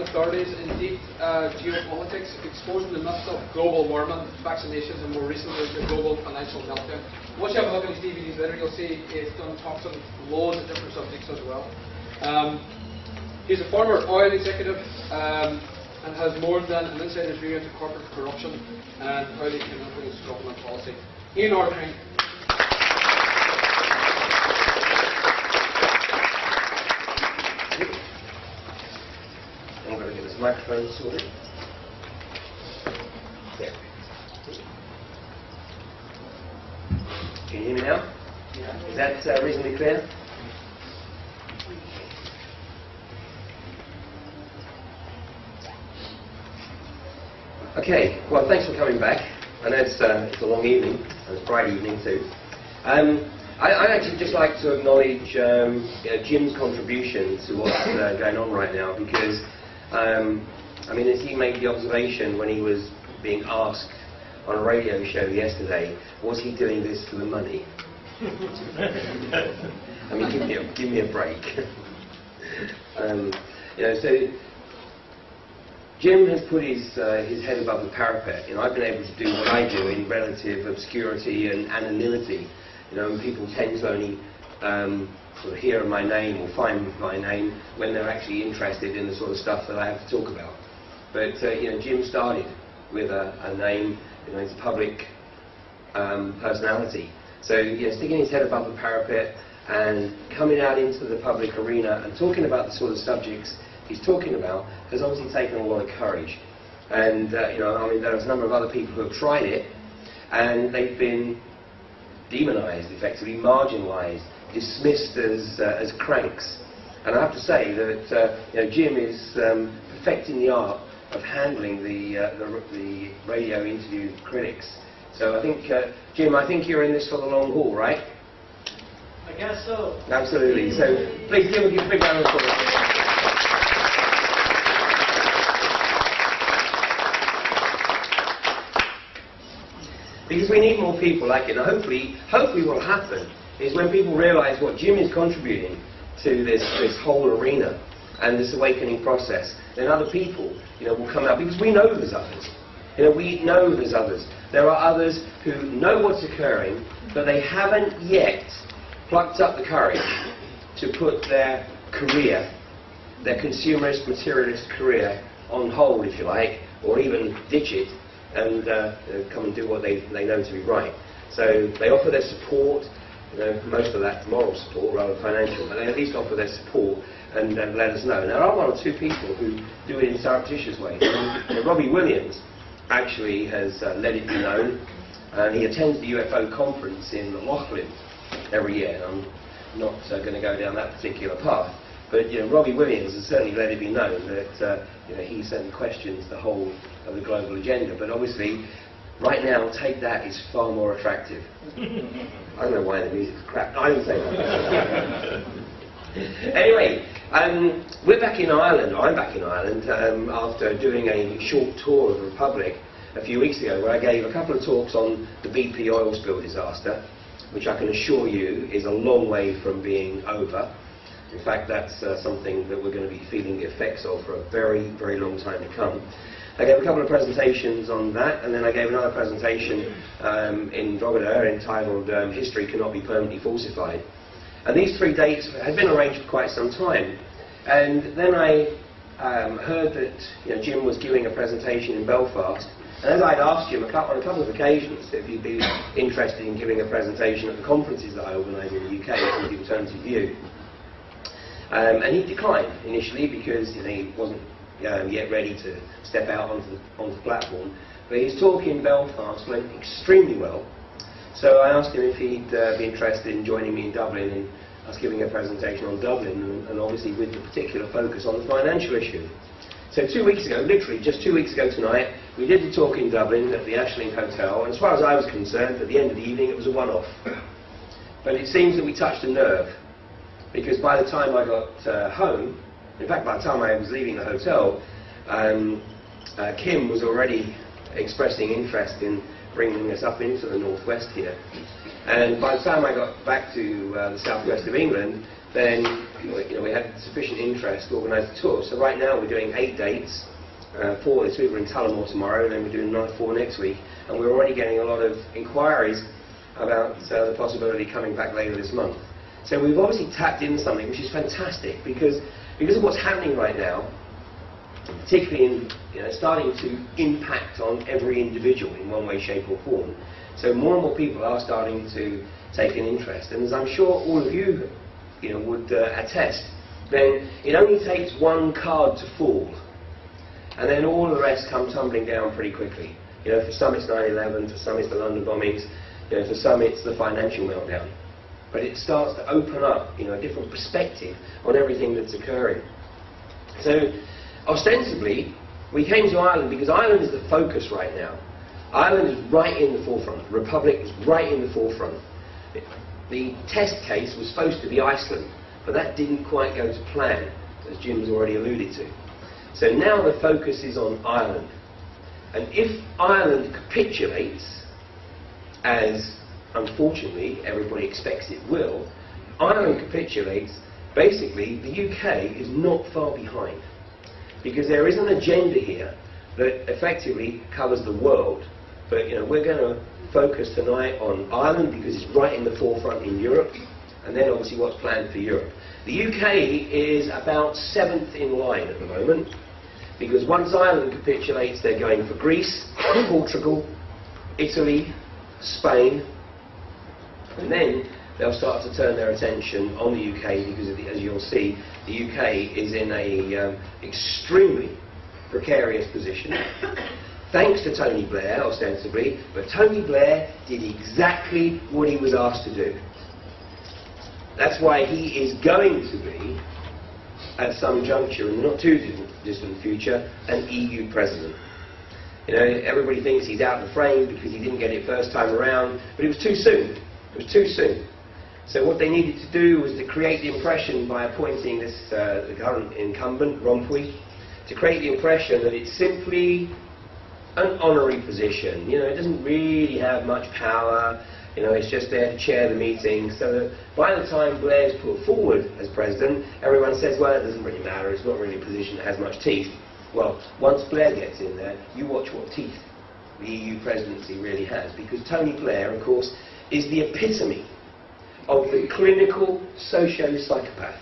authorities in deep geopolitics, exposing the myths of global warming, vaccinations, and more recently the global financial meltdown. Once you have a look at his DVDs later, you'll see he's done talks on loads of different subjects as well. He's a former oil executive and has more than an insider's view into corporate corruption and how they can influence government policy. Ian Ordering. I'm going to get this microphone sorted. There. Can you hear me now? Yeah. Is that reasonably clear? Okay, well, thanks for coming back. I know it's a long evening, and it's a bright evening too. I'd actually just like to acknowledge Jim's contribution to what's going on right now, because I mean, as he made the observation when he was being asked on a radio show yesterday, was he doing this for the money? I mean, give me a break. You know, so Jim has put his head above the parapet. You know, I've been able to do what I do in relative obscurity and anonymity. You know, and people tend to only sort of hear my name or find my name when they're actually interested in the sort of stuff that I have to talk about. But you know, Jim started with a name. You know, he's a public personality. So you know, sticking his head above the parapet and coming out into the public arena and talking about the sort of subjects he's talking about has obviously taken a lot of courage. And you know, I mean, there's a number of other people who have tried it, and they've been demonized, effectively marginalized, dismissed as cranks. And I have to say that you know, Jim is perfecting the art of handling the radio interview critics. So I think, Jim, I think you're in this for the long haul, right? I guess so. Absolutely. So please give a big round of applause. Because we need more people like it. And hopefully what will happen is when people realise what Jim is contributing to this whole arena and this awakening process, then other people, you know, will come out, because we know there's others. You know, we know there's others. There are others who know what's occurring, but they haven't yet plucked up the courage to put their career, their consumerist, materialist career on hold, if you like, or even ditch it and come and do what they know to be right. So they offer their support, you know, most of that moral support rather than financial, but they at least offer their support and let us know. Now, there are one or two people who do it in surreptitious ways. You know, Robbie Williams actually has let it be known, and he attends the UFO conference in Laughlin every year. I'm not going to go down that particular path, but you know, Robbie Williams has certainly let it be known that you know, he certainly questions the whole of the global agenda. But obviously, right now, Take That is far more attractive. I don't know why the music's crap. I didn't say that. Anyway, we're back in Ireland. I'm back in Ireland after doing a short tour of the Republic a few weeks ago, where I gave a couple of talks on the BP oil spill disaster, which I can assure you is a long way from being over. In fact, that's something that we're going to be feeling the effects of for a very, very long time to come. I gave a couple of presentations on that, and then I gave another presentation in Drogheda entitled History Cannot Be Permanently Falsified. And these 3 dates had been arranged for quite some time. And then I heard that, you know, Jim was giving a presentation in Belfast. And as I'd asked him on a couple of occasions if he'd be interested in giving a presentation at the conferences that I organise in the UK for the Alternative View. And he declined initially because, you know, he wasn't yet ready to step out onto the platform. But his talk in Belfast went extremely well. So I asked him if he'd be interested in joining me in Dublin, and I was giving a presentation on Dublin, and obviously with the particular focus on the financial issue. So 2 weeks ago, literally just 2 weeks ago tonight, we did the talk in Dublin at the Ashling Hotel, and as far as I was concerned, at the end of the evening it was a one-off. But it seems that we touched a nerve, because by the time I got home, in fact by the time I was leaving the hotel, Kim was already expressing interest in bringing us up into the northwest here. And by the time I got back to the southwest of England, then we had sufficient interest to organise a tour. So right now we're doing 8 dates. 4 this week, we're in Tullamore tomorrow, and then we're doing another 4 next week. And we're already getting a lot of inquiries about the possibility of coming back later this month. So we've obviously tapped into something which is fantastic, because of what's happening right now, particularly in starting to impact on every individual in one way, shape or form. So more and more people are starting to take an interest, and as I'm sure all of you, would attest, then it only takes one card to fall, and then all the rest come tumbling down pretty quickly. For some it's 9/11, for some it's the London bombings, for some it's the financial meltdown. But it starts to open up, a different perspective on everything that's occurring. So, ostensibly, we came to Ireland because Ireland is the focus right now. Ireland is right in the forefront. The Republic is right in the forefront. The test case was supposed to be Iceland, but that didn't quite go to plan, as Jim has already alluded to. So now the focus is on Ireland. And if Ireland capitulates, as unfortunately everybody expects it will, Ireland capitulates, basically the UK is not far behind. Because there is an agenda here that effectively covers the world. But we're going to focus tonight on Ireland because it's right in the forefront in Europe, and then obviously what's planned for Europe. The UK is about 7th in line at the moment, because once Ireland capitulates, they're going for Greece, Portugal, Italy, Spain, and then they'll start to turn their attention on the UK, because as you'll see, the UK is in a extremely precarious position. Thanks to Tony Blair, ostensibly, but Tony Blair did exactly what he was asked to do. That's why he is going to be, at some juncture in the not too distant future, an EU president. Everybody thinks he's out of the frame because he didn't get it first time around, but it was too soon. It was too soon. So what they needed to do was to create the impression by appointing this the current incumbent, Rompuy, to create the impression that it's simply an honorary position. It doesn't really have much power. It's just there to chair the meeting. So that by the time Blair's put forward as president, everyone says, well, it doesn't really matter. It's not really a position that has much teeth. Well, once Blair gets in there, you watch what teeth the EU presidency really has. Because Tony Blair, of course, is the epitome of the clinical socio-psychopath.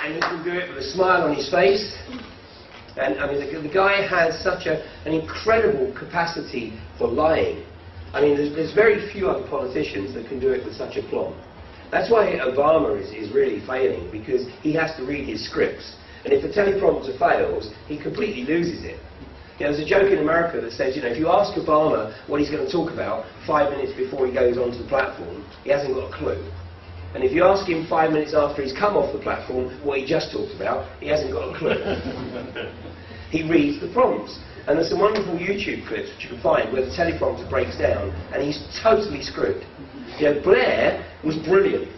And he can do it with a smile on his face. And I mean, the guy has such an incredible capacity for lying. I mean, there's very few other politicians that can do it with such aplomb. That's why Obama is really failing, because he has to read his scripts. And if the teleprompter fails, he completely loses it. There's a joke in America that says, if you ask Obama what he's going to talk about 5 minutes before he goes onto the platform, he hasn't got a clue. And if you ask him 5 minutes after he's come off the platform what he just talked about, he hasn't got a clue. He reads the prompts. And there's some wonderful YouTube clips which you can find where the teleprompter breaks down and he's totally screwed. Blair was brilliant,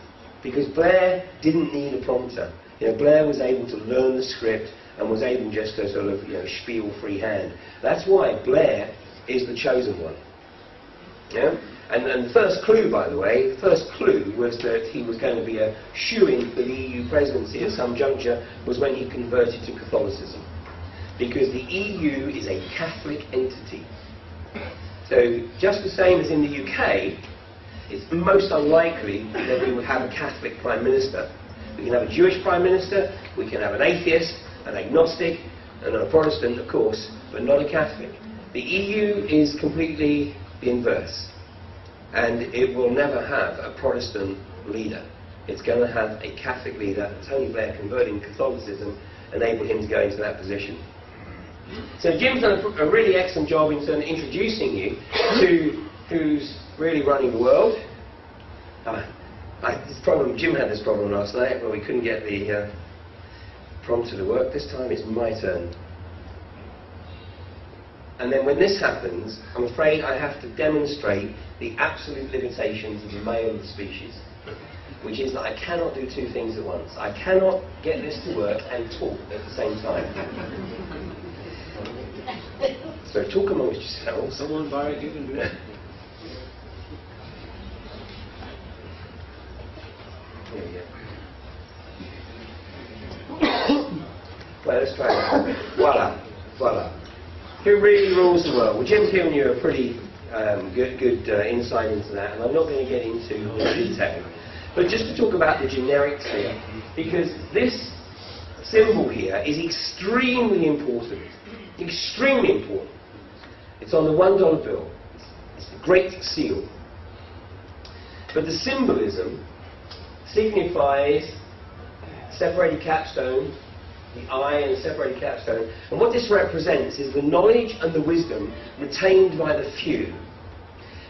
because Blair didn't need a prompter. Blair was able to learn the script and was able just to sort of spiel freehand. That's why Blair is the chosen one. And the first clue, by the way, the first clue was that he was going to be a shoo-in for the EU presidency at some juncture was when he converted to Catholicism. Because the EU is a Catholic entity. So just the same as in the UK, it's most unlikely that we would have a Catholic Prime Minister. We can have a Jewish Prime Minister, we can have an atheist, an agnostic, and a Protestant, of course, but not a Catholic. The EU is completely the inverse. And it will never have a Protestant leader. It's going to have a Catholic leader. Tony Blair converting Catholicism enabled him to go into that position. So Jim's done a really excellent job in terms of introducing you to who's really running the world. Jim had this problem last night where we couldn't get the prompter to work. This time it's my turn. And then when this happens, I'm afraid I have to demonstrate the absolute limitations of the male of the species, which is that I cannot do two things at once. I cannot get this to work and talk at the same time. So talk amongst yourselves. Someone buy it, you can do it. There you go. Well, let's try that. Voila. Voila. Who really rules the world? Well, Jim's given you a pretty good insight into that, and I'm not going to get into detail. But just to talk about the generics here, because this symbol here is extremely important. Extremely important. It's on the $1 bill. It's the Great Seal. But the symbolism signifies separated capstone, the eye and the separated capstone. And what this represents is the knowledge and the wisdom retained by the few,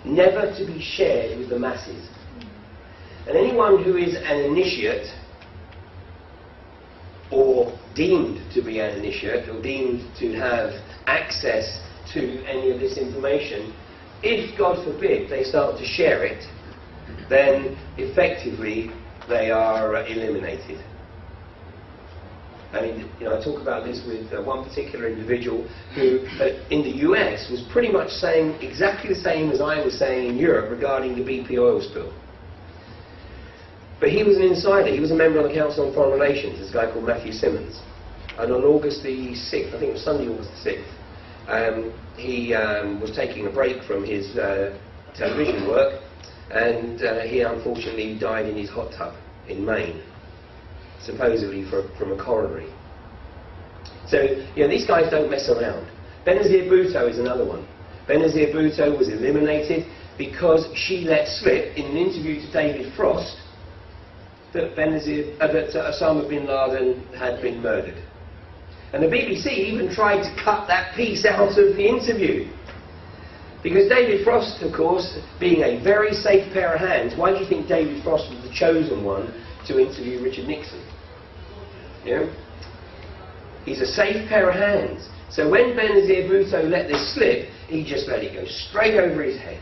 never to be shared with the masses. And anyone who is an initiate, or deemed to be an initiate, or deemed to have access to any of this information, if, God forbid, they start to share it, then effectively they are eliminated. I mean, you know, I talk about this with one particular individual who, in the US, was pretty much saying exactly the same as I was saying in Europe regarding the BP oil spill. But he was an insider. He was a member of the Council on Foreign Relations, this guy called Matthew Simmons. And on August the 6th, I think it was Sunday, August the 6th, he was taking a break from his television work, and he unfortunately died in his hot tub in Maine, supposedly from a coronary. So, you know, these guys don't mess around. Benazir Bhutto is another one. Benazir Bhutto was eliminated because she let slip in an interview to David Frost that Osama bin Laden had been murdered. And the BBC even tried to cut that piece out of the interview. Because David Frost, of course, being a very safe pair of hands, why do you think David Frost was the chosen one to interview Richard Nixon? You know? He's a safe pair of hands. So when Benazir Bhutto let this slip, he just let it go straight over his head.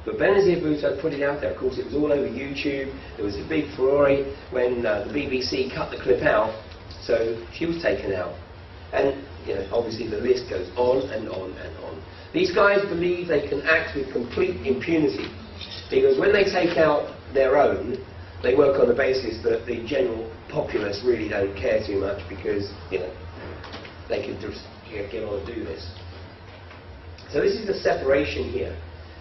But Benazir Bhutto put it out there. Of course, it was all over YouTube. There was a big furore when the BBC cut the clip out. So she was taken out. And, you know, obviously the list goes on and on and on. These guys believe they can act with complete impunity. Because when they take out their own, they work on the basis that the general populace really don't care too much because, you know, they can just get on and do this. So this is the separation here.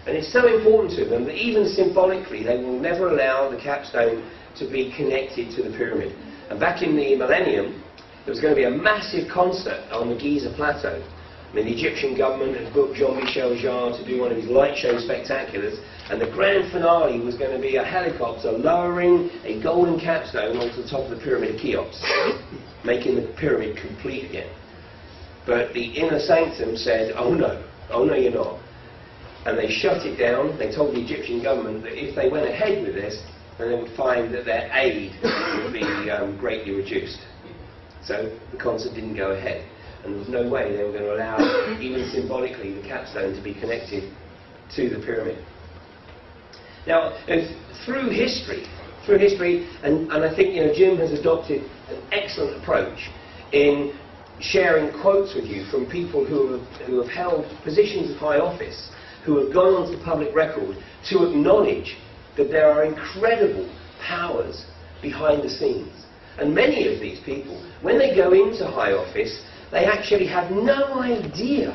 And it's so important to them that even symbolically they will never allow the capstone to be connected to the pyramid. And back in the millennium, there was going to be a massive concert on the Giza Plateau. I mean, the Egyptian government had booked Jean-Michel Jarre to do one of his light show spectaculars, and the grand finale was going to be a helicopter lowering a golden capstone onto the top of the Pyramid of Cheops, making the pyramid complete again. But the inner sanctum said, oh no you're not. And they shut it down. They told the Egyptian government that if they went ahead with this, then they would find that their aid would be greatly reduced. So the concert didn't go ahead. And there was no way they were going to allow, even symbolically, the capstone to be connected to the pyramid. Now, through history, and I think, you know, Jim has adopted an excellent approach in sharing quotes with you from people who have held positions of high office, who have gone onto the public record to acknowledge that there are incredible powers behind the scenes. And many of these people, when they go into high office, they actually have no idea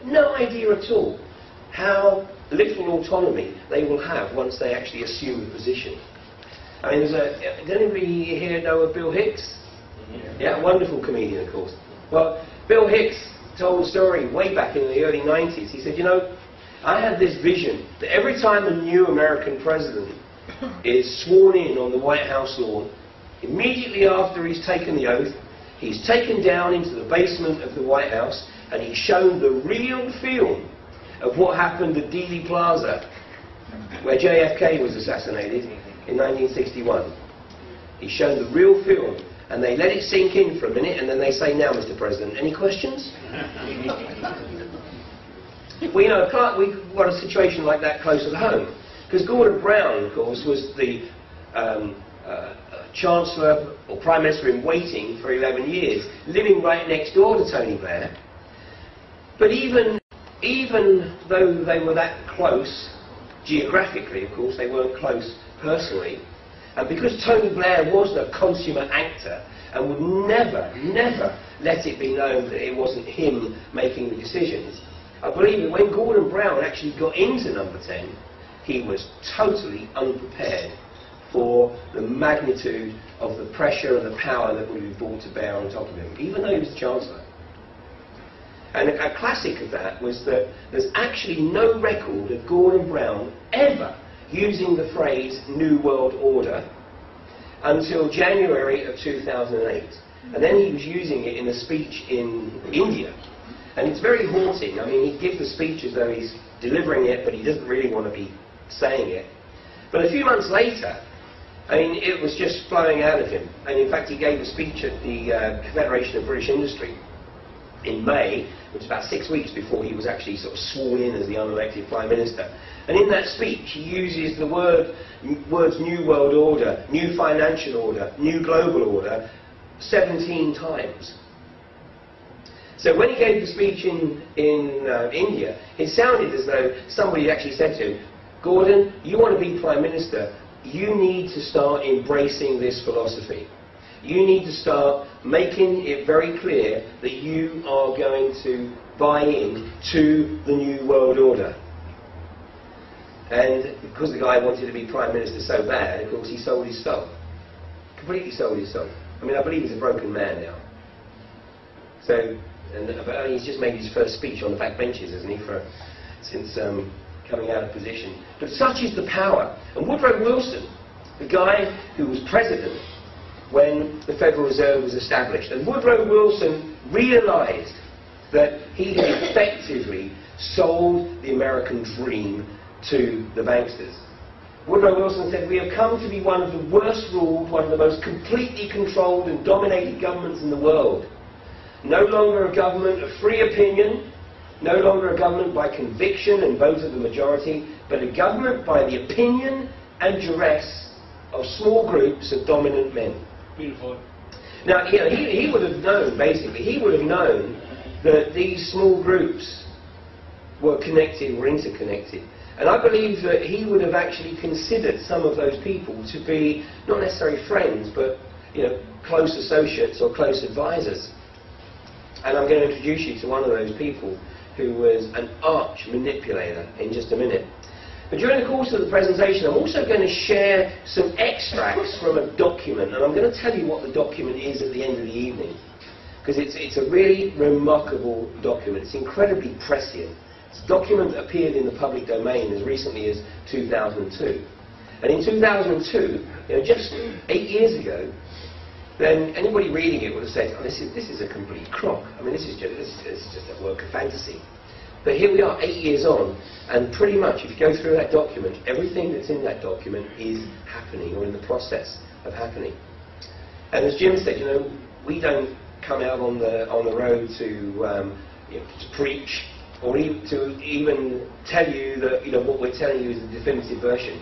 at all, how little autonomy they will have once they actually assume a position. I mean, does anybody here know of Bill Hicks? Yeah, wonderful comedian, of course. Well, Bill Hicks told a story way back in the early 90s. He said, you know, I had this vision that every time a new American president is sworn in on the White House lawn, immediately after he's taken the oath, he's taken down into the basement of the White House and he's shown the real film of what happened at Dealey Plaza, where JFK was assassinated in 1961. He's shown the real film, and they let it sink in for a minute, and then they say, now, Mr. President, any questions? Well, you know, we've got a situation like that closer to home. Because Gordon Brown, of course, was the Chancellor or Prime Minister in waiting for 11 years, living right next door to Tony Blair. But even though they were that close, geographically of course, they weren't close personally, and because Tony Blair was a consummate actor and would never, never let it be known that it wasn't him making the decisions, I believe that when Gordon Brown actually got into number 10, he was totally unprepared for the magnitude of the pressure and the power that would be brought to bear on top of him, even though he was the Chancellor. And a classic of that was that there's actually no record of Gordon Brown ever using the phrase New World Order until January of 2008. And then he was using it in a speech in India. And it's very haunting. I mean, he gives the speech as though he's delivering it, but he doesn't really want to be saying it. But a few months later, I mean, it was just flowing out of him. And in fact, he gave a speech at the Confederation of British Industry in May, which was about 6 weeks before he was actually sort of sworn in as the unelected Prime Minister. And in that speech, he uses the words New World Order, New Financial Order, New Global Order 17 times. So when he gave the speech in India, it sounded as though somebody actually said to him, Gordon, you want to be Prime Minister, you need to start embracing this philosophy. You need to start making it very clear that you are going to buy in to the New World Order. And because the guy wanted to be Prime Minister so bad, of course he sold his soul. Completely sold his soul. I mean, I believe he's a broken man now. So, but he's just made his first speech on the back benches, hasn't he, since coming out of position. But such is the power. And Woodrow Wilson, the guy who was president when the Federal Reserve was established, and Woodrow Wilson realized that he had effectively sold the American dream to the banksters. Woodrow Wilson said, we have come to be one of the worst ruled, one of the most completely controlled and dominated governments in the world. No longer a government of free opinion, no longer a government by conviction and vote of the majority, but a government by the opinion and duress of small groups of dominant men. Beautiful. Now, he would have known, basically, he would have known that these small groups were connected, were interconnected. And I believe that he would have actually considered some of those people to be not necessarily friends, but close associates or close advisors. And I'm going to introduce you to one of those people who was an arch manipulator in just a minute. But during the course of the presentation, I'm also going to share some extracts from a document, and I'm going to tell you what the document is at the end of the evening, because it's a really remarkable document. It's incredibly prescient. It's a document that appeared in the public domain as recently as 2002. And in 2002, just 8 years ago, then anybody reading it would have said, oh, this is a complete crock. I mean, this is just a work of fantasy. But here we are, 8 years on, and pretty much, if you go through that document, everything that's in that document is happening, or in the process of happening. And as Jim said, we don't come out on the road to preach, or to even tell you that what we're telling you is the definitive version.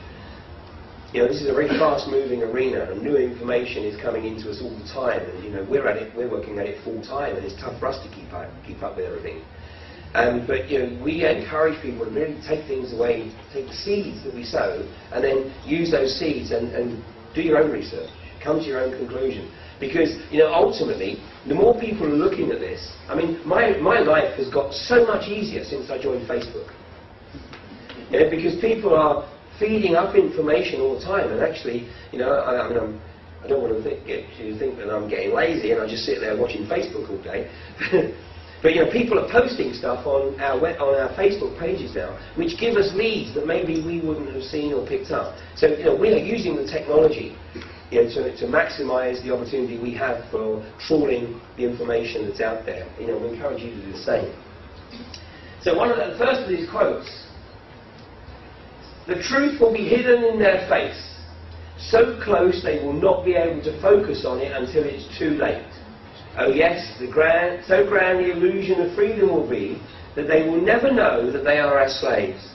This is a very fast-moving arena, and new information is coming into us all the time. And we're working at it full time, and it's tough for us to keep up with everything. But we encourage people to really take things away, take the seeds that we sow, and then use those seeds and do your own research, come to your own conclusion. Because ultimately, the more people are looking at this, I mean, my life has got so much easier since I joined Facebook. Because people are feeding up information all the time, and actually, I don't want to get you to think that I'm getting lazy and I just sit there watching Facebook all day. But people are posting stuff on our Facebook pages now, which give us leads that maybe we wouldn't have seen or picked up. So we are using the technology to maximise the opportunity we have for trawling the information that's out there. We encourage you to do the same. So the first of these quotes: "The truth will be hidden in their face, so close they will not be able to focus on it until it's too late. Oh yes, so grand the illusion of freedom will be that they will never know that they are our slaves.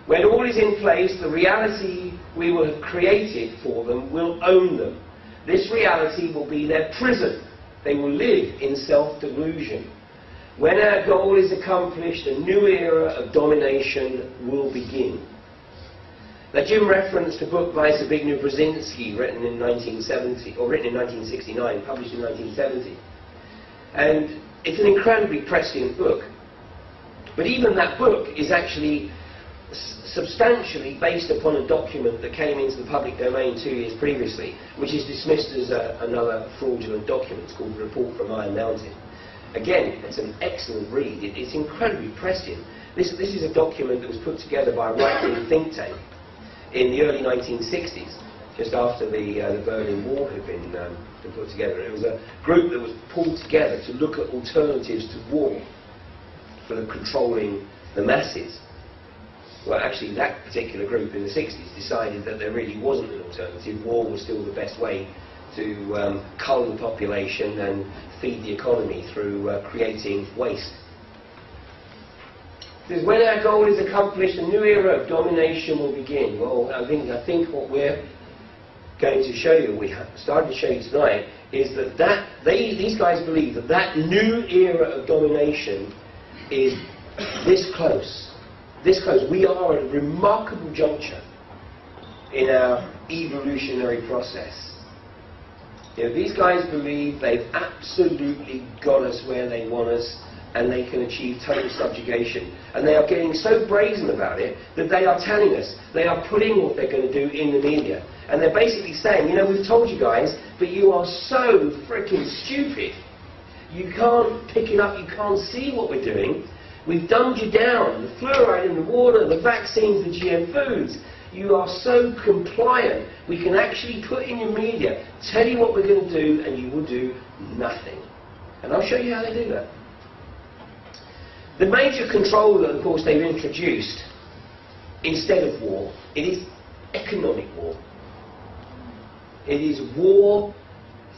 When all is in place, the reality we will have created for them will own them. This reality will be their prison. They will live in self-delusion. When our goal is accomplished, a new era of domination will begin. Now, Jim referenced a book by Zbigniew Brzezinski written in 1970, or written in 1969, published in 1970. And it's an incredibly prescient book. But even that book is actually substantially based upon a document that came into the public domain 2 years previously, which is dismissed as another fraudulent document. It's called the Report from Iron Mountain. Again, it's an excellent read. It's incredibly prescient. This is a document that was put together by a right-wing think tank in the early 1960s, just after the Berlin Wall had been put together. It was a group that was pulled together to look at alternatives to war for controlling the masses. Well, actually, that particular group in the 60s decided that there really wasn't an alternative. War was still the best way to cull the population and feed the economy through creating waste. Because when our goal is accomplished, a new era of domination will begin. Well, I think what we're going to show you, we started to show you tonight, is that these guys believe that that new era of domination is this close. This close. We are at a remarkable juncture in our evolutionary process. You know, these guys believe they've absolutely got us where they want us, and they can achieve total subjugation. And they are getting so brazen about it that they are telling us, they are putting what they're going to do in the media. And they're basically saying, you know, we've told you guys, but you are so freaking stupid. You can't pick it up, you can't see what we're doing. We've dumbed you down. The fluoride in the water, the vaccines, the GM foods. You are so compliant. We can actually put in your media, tell you what we're going to do, and you will do nothing. And I'll show you how they do that. The major control that, of course, they've introduced, instead of war, it is economic war. It is war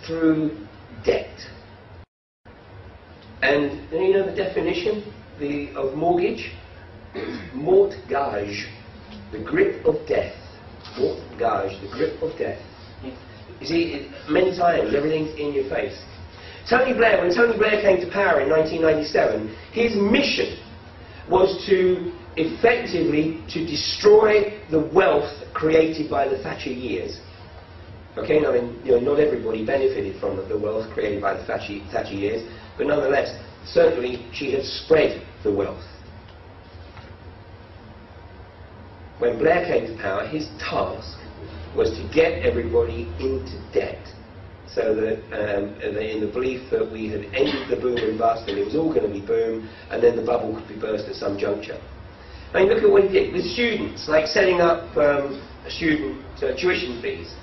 through debt. And you know the definition of mortgage? Mortgage, the grip of death. Mortgage, the grip of death. You see, many times everything's in your face. Tony Blair, when Tony Blair came to power in 1997, his mission was to effectively to destroy the wealth created by the Thatcher years. Okay, now, not everybody benefited from the wealth created by the Thatcher years, but nonetheless, certainly she had spread the wealth. When Blair came to power, his task was to get everybody into debt, so that in the belief that we had ended the boom and bust and it was all going to be boom, and then the bubble could be burst at some juncture. I mean, look at what he did with students, like setting up student tuition fees.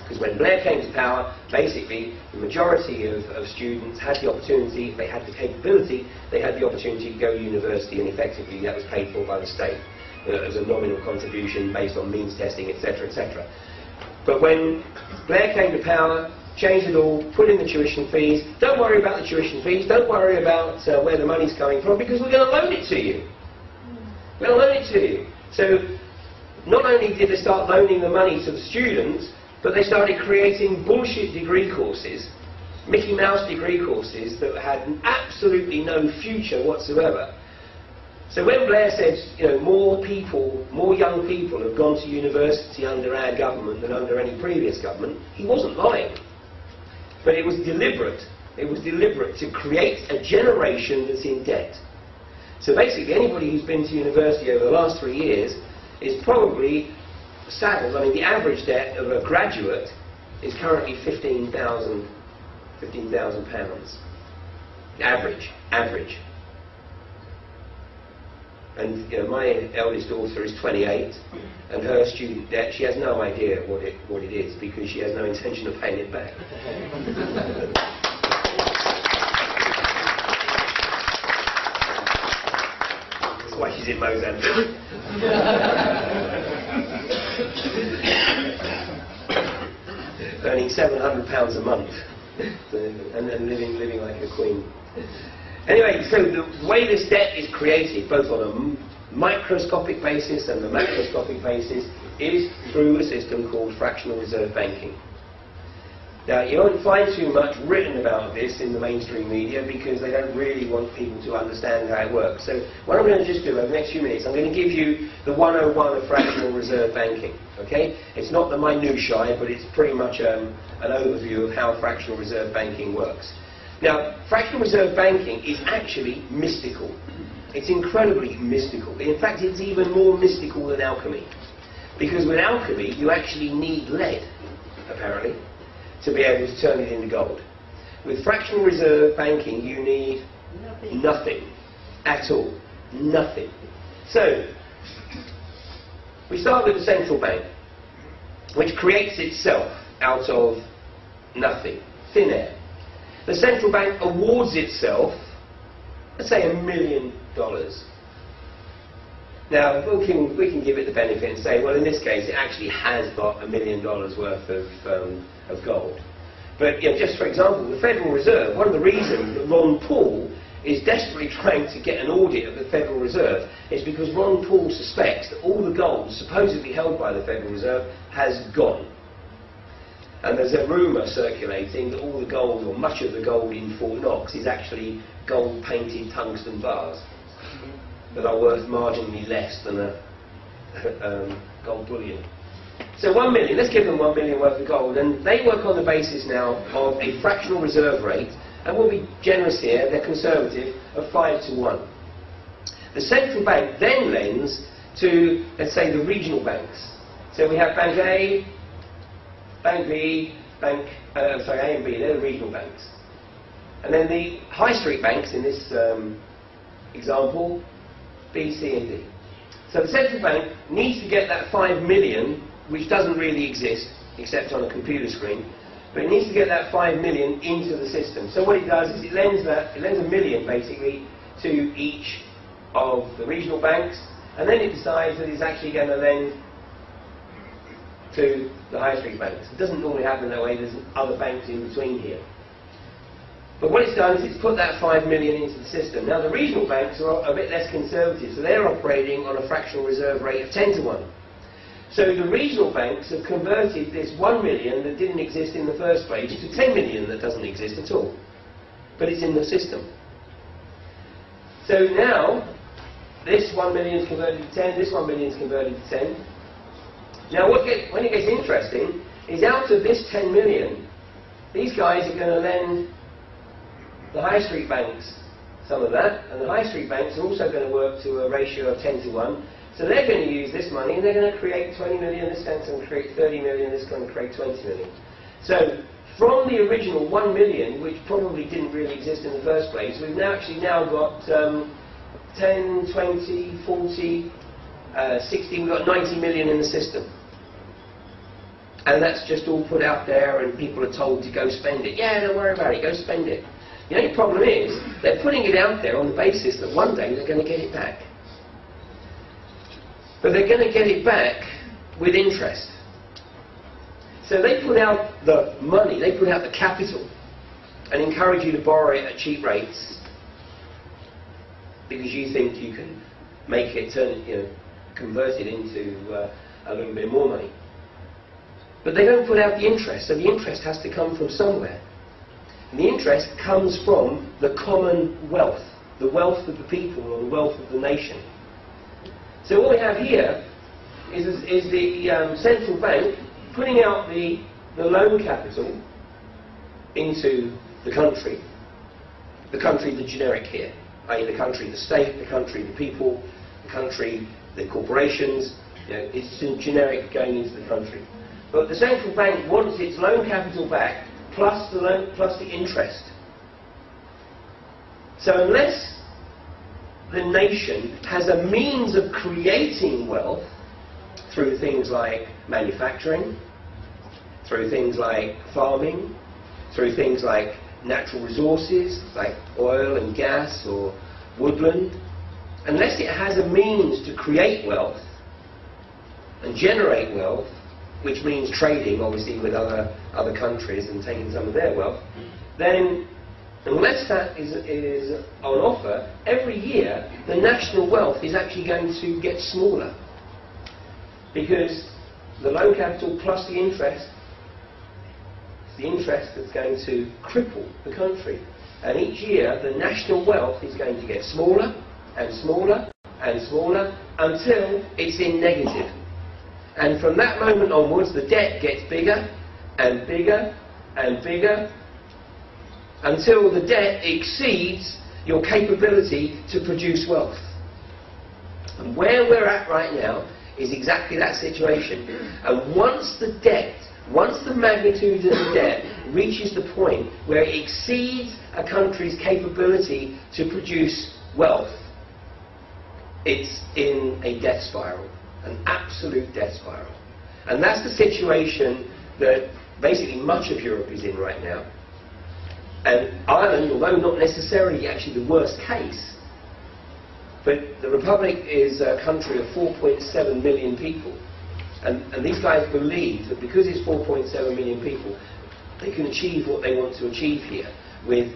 Because when Blair came to power, basically the majority of students had the opportunity, if they had the capability, they had the opportunity to go to university, and effectively that was paid for by the state as a nominal contribution based on means testing, etc., etc. But when Blair came to power, changed it all, put in the tuition fees. Don't worry about the tuition fees, don't worry about where the money's coming from, because we're going to loan it to you. We're going to loan it to you. So not only did they start loaning the money to the students, but they started creating bullshit degree courses, Mickey Mouse degree courses that had absolutely no future whatsoever. So when Blair said, more young people have gone to university under our government than under any previous government, he wasn't lying. But it was deliberate. It was deliberate to create a generation that's in debt. So basically, anybody who's been to university over the last 3 years is probably saddled. I mean, the average debt of a graduate is currently £15,000. Average. And my eldest daughter is 28, and her student debt, she has no idea what it is, because she has no intention of paying it back. That's why she's in Mozambique. Earning £700 a month, and living like a queen. Anyway, so the way this debt is created, both on a microscopic basis and a macroscopic basis, is through a system called fractional reserve banking. Now, you won't find too much written about this in the mainstream media because they don't really want people to understand how it works. So what I'm going to just do over the next few minutes, I'm going to give you the 101 of fractional reserve banking. Okay? It's not the minutiae, but it's pretty much an overview of how fractional reserve banking works. Now, fractional reserve banking is actually mystical. It's incredibly mystical. In fact, it's even more mystical than alchemy. Because with alchemy, you actually need lead, apparently, to be able to turn it into gold. With fractional reserve banking, you need nothing at all. Nothing. So, we start with the central bank, which creates itself out of nothing, thin air. The central bank awards itself, let's say, $1 million. Now, we can give it the benefit and say, well, in this case, it actually has got $1 million worth of gold. But just for example, the Federal Reserve, one of the reasons that Ron Paul is desperately trying to get an audit of the Federal Reserve is because Ron Paul suspects that all the gold supposedly held by the Federal Reserve has gone. And there's a rumour circulating that all the gold, or much of the gold in Fort Knox, is actually gold-painted tungsten bars that are worth marginally less than a gold bullion. So 1 million, let's give them 1 million worth of gold, and they work on the basis now of a fractional reserve rate, and we'll be generous here, they're conservative, of 5 to 1. The central bank then lends to, let's say, the regional banks. So we have Bank A, Bank B, A and B, they're the regional banks. And then the high street banks, in this example, B, C and D. So the central bank needs to get that 5 million, which doesn't really exist, except on a computer screen, but it needs to get that 5 million into the system. So what it does is it lends $1 million, basically, to each of the regional banks, and then it decides that it's actually going to lend to the high street banks. It doesn't normally happen that way, there's other banks in between here. But what it's done is it's put that 5 million into the system. Now the regional banks are a bit less conservative, so they're operating on a fractional reserve rate of 10 to 1. So the regional banks have converted this 1 million that didn't exist in the first place to 10 million that doesn't exist at all. But it's in the system. So now, this 1 million is converted to 10, this 1 million is converted to 10. Now when it gets interesting, is out of this 10 million, these guys are going to lend the high street banks some of that, and the high street banks are also going to work to a ratio of 10 to 1. So they're going to use this money and they're going to create 20 million, this one's going to create 30 million, this one's going to create 20 million. So from the original 1 million, which probably didn't really exist in the first place, we've now actually got 10, 20, 40, 60, we've got 90 million in the system. And that's just all put out there and people are told to go spend it. Yeah, don't worry about it, go spend it. The only problem is, they're putting it out there on the basis that one day they're going to get it back. But they're going to get it back with interest. So they put out the money, they put out the capital, and encourage you to borrow it at cheap rates because you think you can make it, convert it into a little bit more money. But they don't put out the interest, so the interest has to come from somewhere. And the interest comes from the common wealth, the wealth of the people or the wealth of the nation. So what we have here is the central bank putting out the loan capital into the country, the generic here, i.e. the country, the state, the country, the people, the country, the corporations, it's generic going into the country. But the central bank wants its loan capital back plus the interest. So unless the nation has a means of creating wealth through things like manufacturing, through things like farming, through things like natural resources like oil and gas or woodland, unless it has a means to create wealth and generate wealth, which means trading obviously with other countries and taking some of their wealth, then unless that is on offer, every year the national wealth is actually going to get smaller. Because the loan capital plus the interest the interest that's going to cripple the country. And each year, the national wealth is going to get smaller and smaller and smaller until it's in negative. And from that moment onwards, the debt gets bigger and bigger and bigger until the debt exceeds your capability to produce wealth. And where we're at right now is exactly that situation. And once the magnitude of the debt reaches the point where it exceeds a country's capability to produce wealth, it's in a death spiral, an absolute death spiral. And that's the situation that basically much of Europe is in right now. And Ireland, although not necessarily actually the worst case, but the Republic is a country of 4.7 million people. And these guys believe that because it's 4.7 million people, they can achieve what they want to achieve here with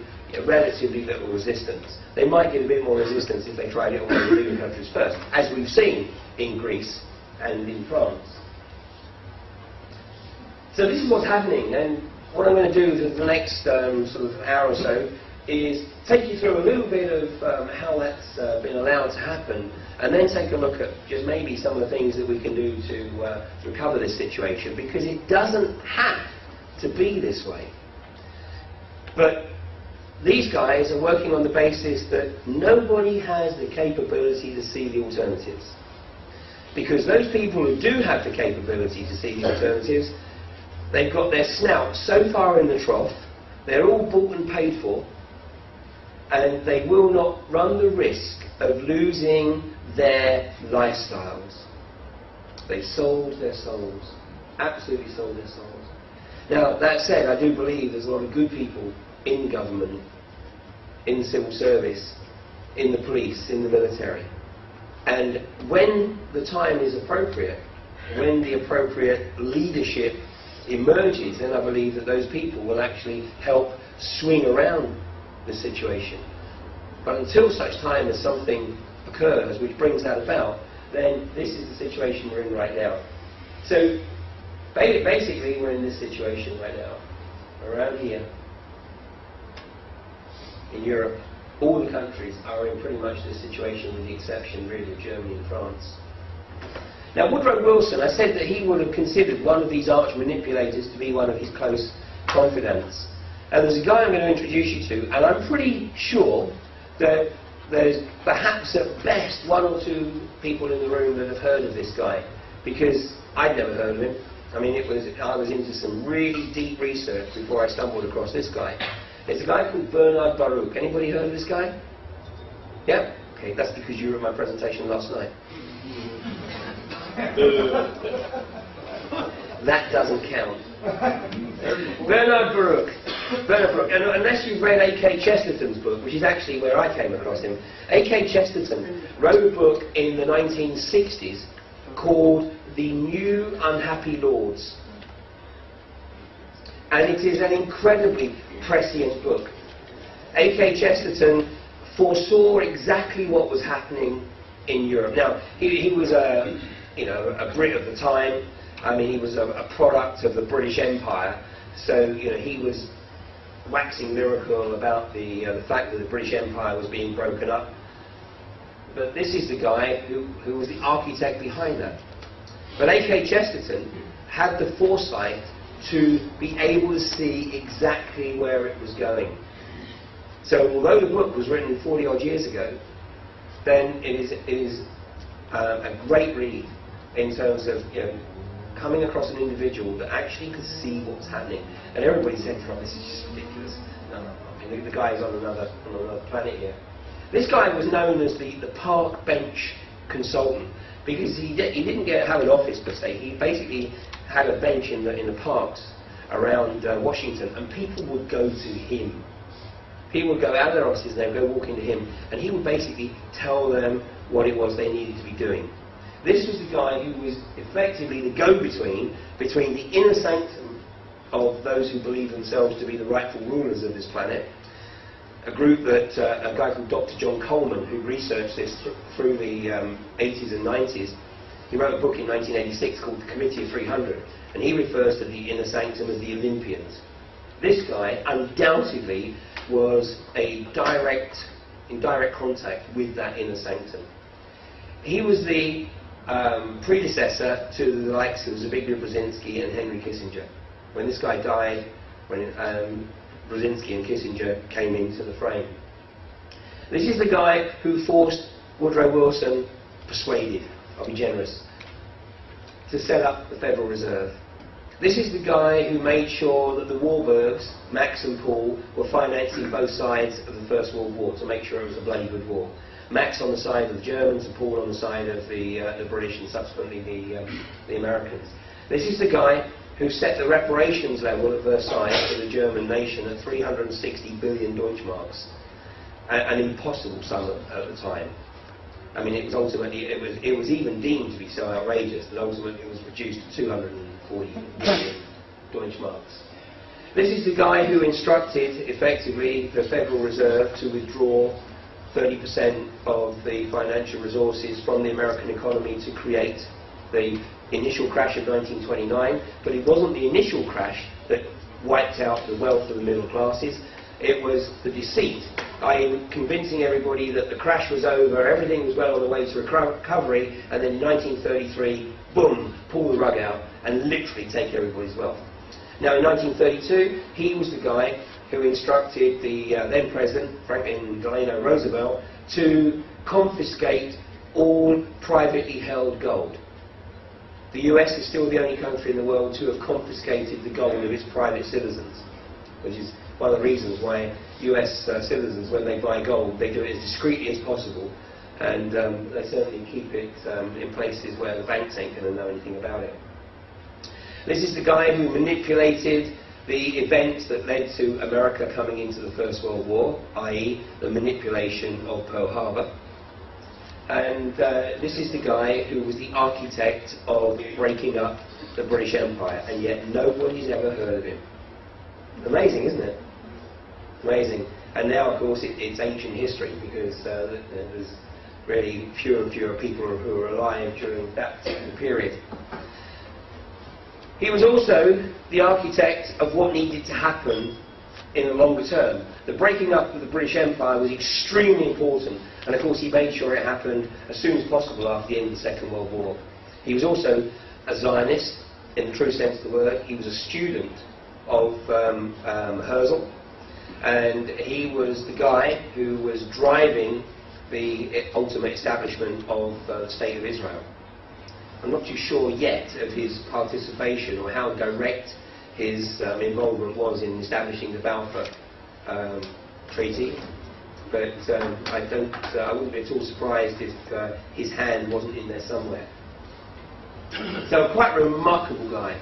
relatively little resistance. They might get a bit more resistance if they try it on one of the bigger countries first, as we've seen in Greece and in France. So this is what's happening, and what I'm going to do for the next sort of hour or so is take you through a little bit of how that's been allowed to happen, and then take a look at just maybe some of the things that we can do to recover this situation, because it doesn't have to be this way. But these guys are working on the basis that nobody has the capability to see the alternatives. Because those people who do have the capability to see the alternatives, they've got their snout so far in the trough, they're all bought and paid for, and they will not run the risk of losing their lifestyles. They've sold their souls, absolutely sold their souls. Now, that said, I do believe there's a lot of good people in government, in the civil service, in the police, in the military. And when the time is appropriate, when the appropriate leadership emerges, then I believe that those people will actually help swing around the situation. But until such time as something occurs which brings that about, then this is the situation we're in right now. So basically we're in this situation right now, around here in Europe. All the countries are in pretty much this situation, with the exception really of Germany and France. Now, Woodrow Wilson, I said that he would have considered one of these arch manipulators to be one of his close confidants. And there's a guy I'm going to introduce you to, and I'm pretty sure that there's perhaps at best one or two people in the room that have heard of this guy, because I'd never heard of him. I mean, I was into some really deep research before I stumbled across this guy. There's a guy called Bernard Baruch. Anybody heard of this guy? Yeah? Okay, that's because you were at my presentation last night. That doesn't count. Bernard Baruch. And unless you've read A.K. Chesterton's book, which is actually where I came across him, A.K. Chesterton wrote a book in the 1960s called The New Unhappy Lords. And it is an incredibly prescient book. A.K. Chesterton foresaw exactly what was happening in Europe. Now, he was a Brit of the time. I mean, he was a product of the British Empire. So, he was waxing lyrical about the fact that the British Empire was being broken up. But this is the guy who was the architect behind that. But A.K. Chesterton had the foresight to be able to see exactly where it was going. So although the book was written 40 odd years ago, then it is a great read in terms of coming across an individual that actually could see what was happening. And everybody said, "Oh, this is just ridiculous." No, I mean, the guy's on another planet here. This guy was known as the park bench consultant, because he didn't have an office per se. He basically had a bench in the parks around Washington, and people would go to him. People would go out of their offices and they would go walking to him, and he would basically tell them what it was they needed to be doing. This was the guy who was effectively the go-between between the inner sanctum of those who believe themselves to be the rightful rulers of this planet, a group that a guy called Dr. John Coleman, who researched this through the 80s and 90s, he wrote a book in 1986 called The Committee of 300, and he refers to the inner sanctum as the Olympians. This guy undoubtedly was in direct contact with that inner sanctum. He was the predecessor to the likes of Zbigniew Brzezinski and Henry Kissinger. When this guy died, when Brzezinski and Kissinger came into the frame. This is the guy who forced Woodrow Wilson, persuaded, I'll be generous, to set up the Federal Reserve. This is the guy who made sure that the Warburgs, Max and Paul, were financing both sides of the First World War to make sure it was a bloody good war. Max on the side of the Germans and Paul on the side of the British and subsequently the Americans. This is the guy who set the reparations level at Versailles for the German nation at 360 billion Deutschmarks, an impossible sum at the time. I mean, it was ultimately, it was even deemed to be so outrageous that ultimately it was reduced to 240 billion Deutschmarks. This is the guy who instructed, effectively, the Federal Reserve to withdraw 30% of the financial resources from the American economy to create the initial crash of 1929, but it wasn't the initial crash that wiped out the wealth of the middle classes. It was the deceit, i.e. convincing everybody that the crash was over, everything was well on the way to recovery, and then in 1933, boom, pull the rug out and literally take everybody's wealth. Now in 1932, he was the guy who instructed the then President, Franklin Delano Roosevelt, to confiscate all privately held gold. The US is still the only country in the world to have confiscated the gold of its private citizens, which is one of the reasons why US citizens, when they buy gold, they do it as discreetly as possible, and they certainly keep it in places where the banks ain't going to know anything about it. This is the guy who manipulated the events that led to America coming into the First World War, i.e. the manipulation of Pearl Harbor. And this is the guy who was the architect of breaking up the British Empire, and yet nobody's ever heard of him. Amazing, isn't it? Amazing. And now, of course, it's ancient history, because there's really fewer and fewer people who are alive during that particular period. He was also the architect of what needed to happen in the longer term. The breaking up of the British Empire was extremely important, and of course he made sure it happened as soon as possible after the end of the Second World War. He was also a Zionist, in the true sense of the word. He was a student of Herzl, and he was the guy who was driving the ultimate establishment of the State of Israel. I'm not too sure yet of his participation or how direct his involvement was in establishing the Balfour Treaty, but I wouldn't be at all surprised if his hand wasn't in there somewhere. So a quite remarkable guy.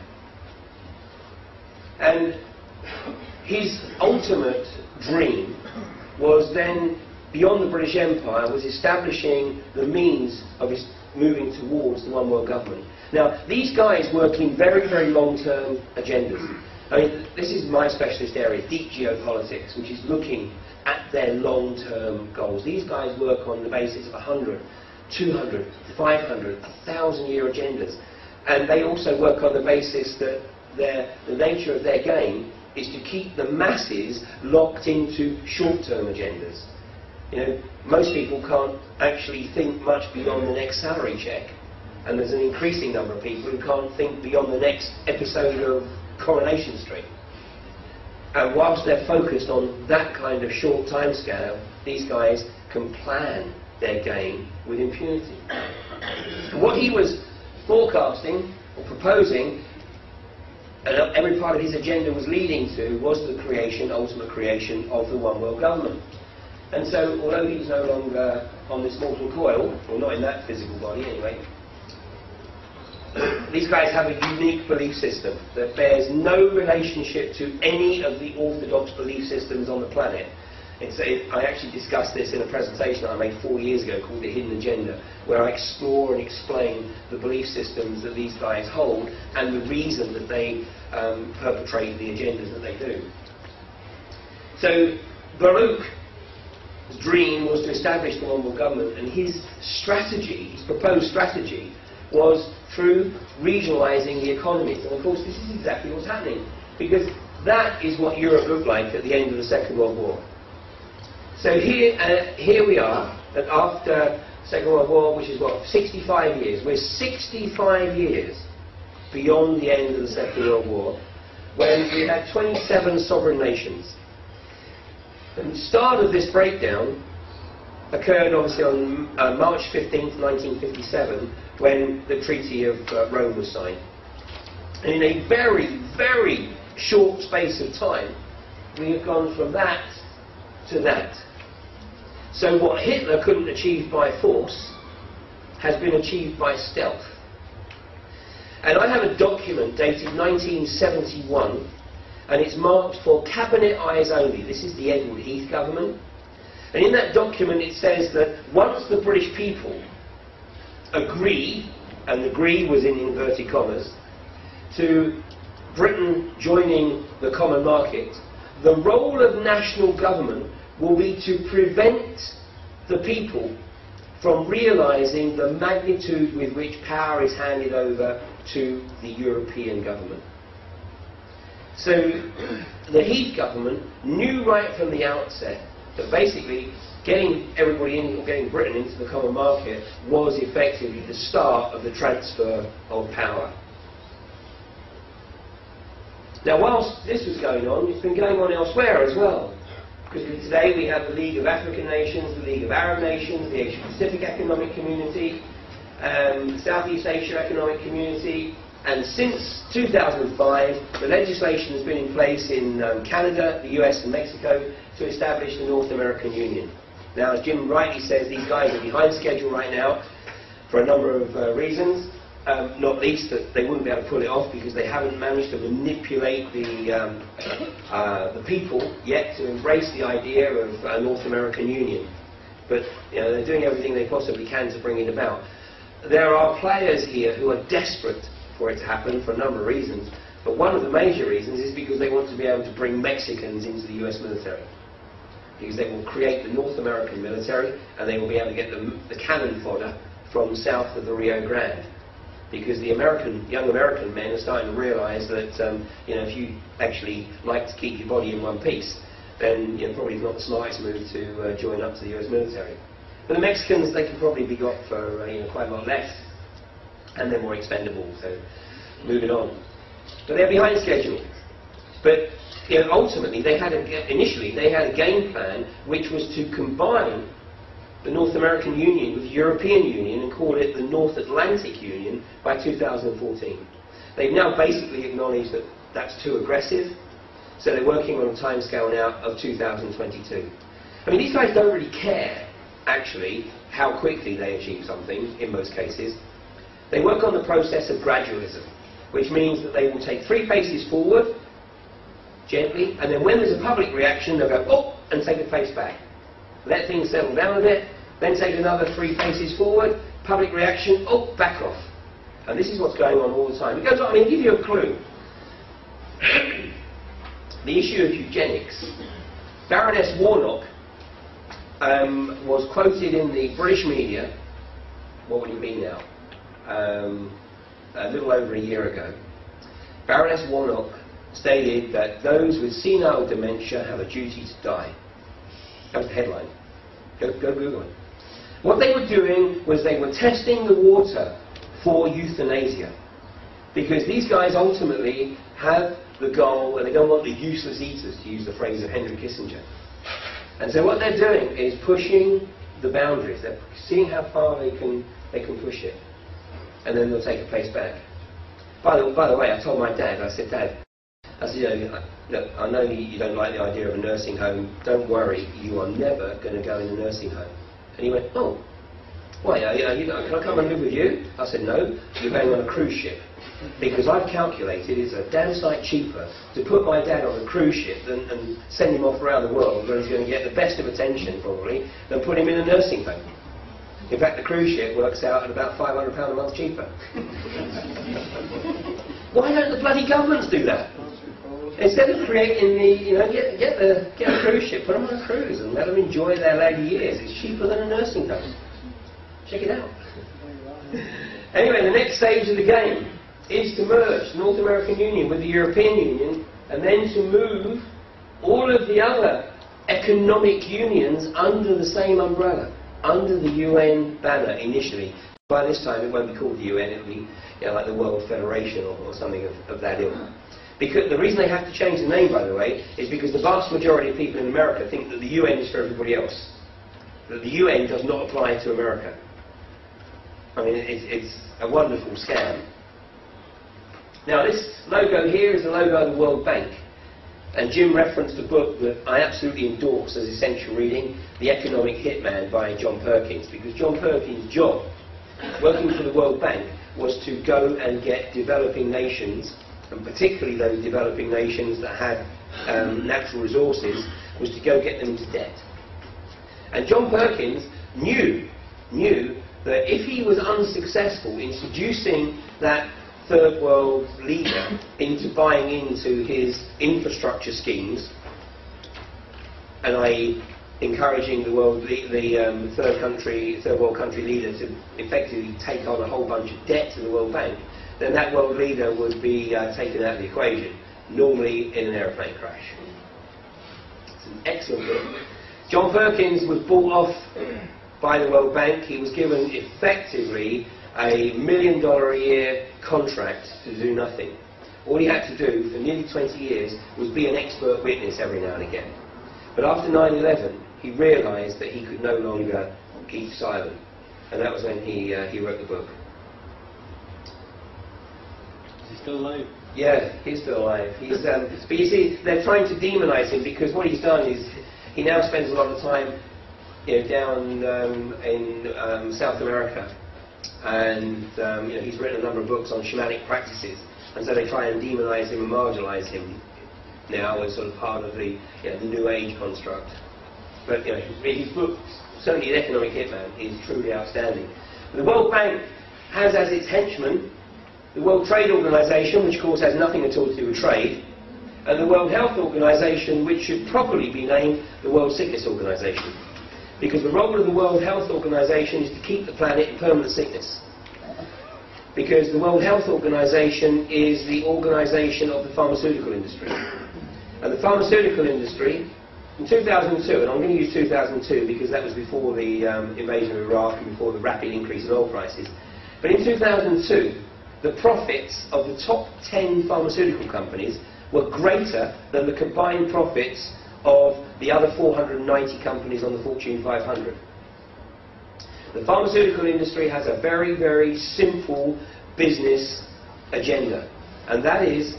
And his ultimate dream was then, beyond the British Empire, was establishing the means of his moving towards the one world government. Now, these guys work in very, very long-term agendas. I mean, this is my specialist area, deep geopolitics, which is looking at their long-term goals. These guys work on the basis of 100, 200, 500, 1,000-year agendas. And they also work on the basis that the nature of their game is to keep the masses locked into short-term agendas. You know, most people can't actually think much beyond the next salary check, and there's an increasing number of people who can't think beyond the next episode of Coronation Street. And whilst they're focused on that kind of short time scale, these guys can plan their game with impunity. And what he was forecasting or proposing, and every part of his agenda was leading to, was the creation, ultimate creation of the one world government. And so, although he was no longer on this mortal coil, or not in that physical body anyway, these guys have a unique belief system that bears no relationship to any of the orthodox belief systems on the planet. I actually discussed this in a presentation that I made 4 years ago called The Hidden Agenda, where I explore and explain the belief systems that these guys hold and the reason that they perpetrate the agendas that they do. So, Baruch's dream was to establish the one world government, and his strategy, his proposed strategy, was through regionalising the economies. And of course this is exactly what's happening, because That is what Europe looked like at the end of the Second World War. So here we are, that after Second World War, which is what, 65 years. We're 65 years beyond the end of the Second World War, when we had 27 sovereign nations. And the start of this breakdown occurred obviously on March 15th, 1957, when the Treaty of Rome was signed. And in a very, very short space of time, we have gone from that to that. So what Hitler couldn't achieve by force has been achieved by stealth. And I have a document dated 1971, and it's marked for cabinet eyes only. This is the Edward Heath government. And in that document it says that once the British people agree, and agree was in inverted commas, to Britain joining the common market, the role of national government will be to prevent the people from realising the magnitude with which power is handed over to the European government. So the Heath government knew right from the outset that basically getting everybody in, or getting Britain into the common market, was effectively the start of the transfer of power. Now whilst this was going on, it's been going on elsewhere as well. Because today we have the League of African Nations, the League of Arab Nations, the Asia Pacific Economic Community, the Southeast Asia Economic Community, and since 2005 the legislation has been in place in Canada, the US and Mexico to establish the North American Union. Now as Jim rightly says, these guys are behind schedule right now for a number of reasons. Not least that they wouldn't be able to pull it off because they haven't managed to manipulate the people yet to embrace the idea of a North American Union. But you know, they're doing everything they possibly can to bring it about. There are players here who are desperate for it to happen for a number of reasons, but one of the major reasons is because they want to be able to bring Mexicans into the US military. Because they will create the North American military and they will be able to get the cannon fodder from south of the Rio Grande. Because the young American men are starting to realise that you know, if you actually like to keep your body in one piece, then you know, probably not the smartest move to join up to the US military. But the Mexicans, they can probably be got for you know, quite a lot less, and they're more expendable, so moving on. But they're behind schedule. But you know, ultimately, initially they had a game plan which was to combine the North American Union with the European Union and call it the North Atlantic Union by 2014. They've now basically acknowledged that that's too aggressive, so they're working on a timescale now of 2022. I mean, these guys don't really care, actually, how quickly they achieve something, in most cases. They work on the process of gradualism, which means that they will take 3 paces forward, gently, and then when there's a public reaction, they'll go, oh, and take a pace back. Let things settle down a bit, then take another 3 paces forward, public reaction, oh, back off. And this is what's going on all the time. It goes on, I mean, I'll give you a clue. The issue of eugenics. Baroness Warnock was quoted in the British media, what would it be now? A little over a year ago. Baroness Warnock stated that those with senile dementia have a duty to die. That was the headline. Go Google it. What they were doing was they were testing the water for euthanasia. Because these guys ultimately have the goal, and they don't want the useless eaters, to use the phrase of Henry Kissinger. And so what they're doing is pushing the boundaries. They're seeing how far they can push it. And then they'll take a pace back. By the way, I told my dad, I said, Dad, you know, look, I know you don't like the idea of a nursing home. Don't worry, you are never going to go in a nursing home. And he went, oh, why? Can I come and live with you? I said, no, you're going on a cruise ship. Because I've calculated it's a damn sight cheaper to put my dad on a cruise ship and send him off around the world where he's going to get the best of attention, probably, than put him in a nursing home. In fact, the cruise ship works out at about £500 a month cheaper. Why don't the bloody governments do that? Instead of creating the, you know, get a cruise ship, put them on a cruise and let them enjoy their later years. It's cheaper than a nursing home. Check it out. Anyway, the next stage of the game is to merge the North American Union with the European Union and then to move all of the other economic unions under the same umbrella, under the UN banner initially. By this time it won't be called the UN, it'll be like the World Federation or something of that ilk. Because the reason they have to change the name, by the way, is because the vast majority of people in America think that the UN is for everybody else. That the UN does not apply to America. I mean, it's a wonderful scam. Now this logo here is the logo of the World Bank. And Jim referenced a book that I absolutely endorse as essential reading, The Economic Hitman by John Perkins. Because John Perkins' job, working for the World Bank, was to go and get developing nations, and particularly those developing nations that had natural resources, was to go get them into debt. And John Perkins knew that if he was unsuccessful in seducing that third world leader into buying into his infrastructure schemes, and i.e. encouraging the third world country leader to effectively take on a whole bunch of debt to the World Bank, then that world leader would be taken out of the equation, normally in an aeroplane crash. It's an excellent book. John Perkins was bought off by the World Bank. He was given effectively a $1 million a year contract to do nothing. All he had to do for nearly 20 years was be an expert witness every now and again. But after 9/11, he realised that he could no longer keep silent, and that was when he wrote the book. Is he still alive? Yeah, he's still alive. He's, but you see, they're trying to demonise him because what he's done is he now spends a lot of time down in South America. And he's written a number of books on shamanic practices, and so they try and demonise him and marginalise him now as sort of part of the New Age construct. But his book, certainly The Economic Hitman, is truly outstanding. The World Bank has as its henchman the World Trade Organization, which of course has nothing at all to do with trade, and the World Health Organization, which should properly be named the World Sickness Organization. Because the role of the World Health Organization is to keep the planet in permanent sickness. Because the World Health Organization is the organization of the pharmaceutical industry. And the pharmaceutical industry, in 2002, and I'm going to use 2002 because that was before the invasion of Iraq and before the rapid increase in oil prices, but in 2002, the profits of the top 10 pharmaceutical companies were greater than the combined profits of the other 490 companies on the Fortune 500. The pharmaceutical industry has a very, very simple business agenda, and that is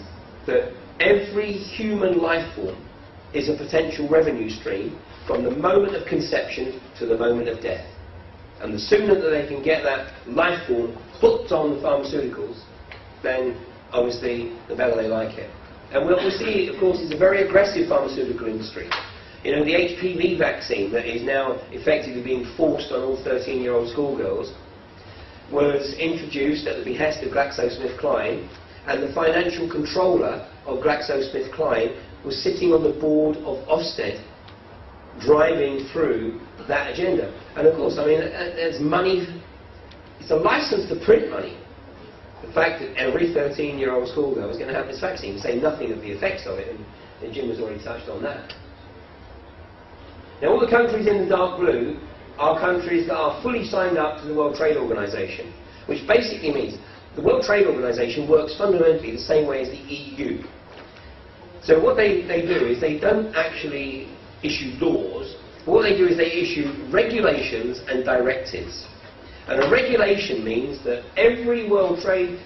that every human life form is a potential revenue stream from the moment of conception to the moment of death. And the sooner that they can get that life form hooked on the pharmaceuticals, then obviously the better they like it. And what we see, of course, is a very aggressive pharmaceutical industry. The HPV vaccine that is now effectively being forced on all 13-year-old schoolgirls was introduced at the behest of GlaxoSmithKline, and the financial controller of GlaxoSmithKline was sitting on the board of Ofsted, driving through that agenda. And of course, I mean, there's money, it's a license to print money. The fact that every 13-year-old schoolgirl is going to have this vaccine, say nothing of the effects of it, and Jim has already touched on that. Now, all the countries in the dark blue are countries that are fully signed up to the World Trade Organization, which basically means the World Trade Organization works fundamentally the same way as the EU. So what they do is they don't actually issue laws, but what they do is they issue regulations and directives. And a regulation means that every World Trade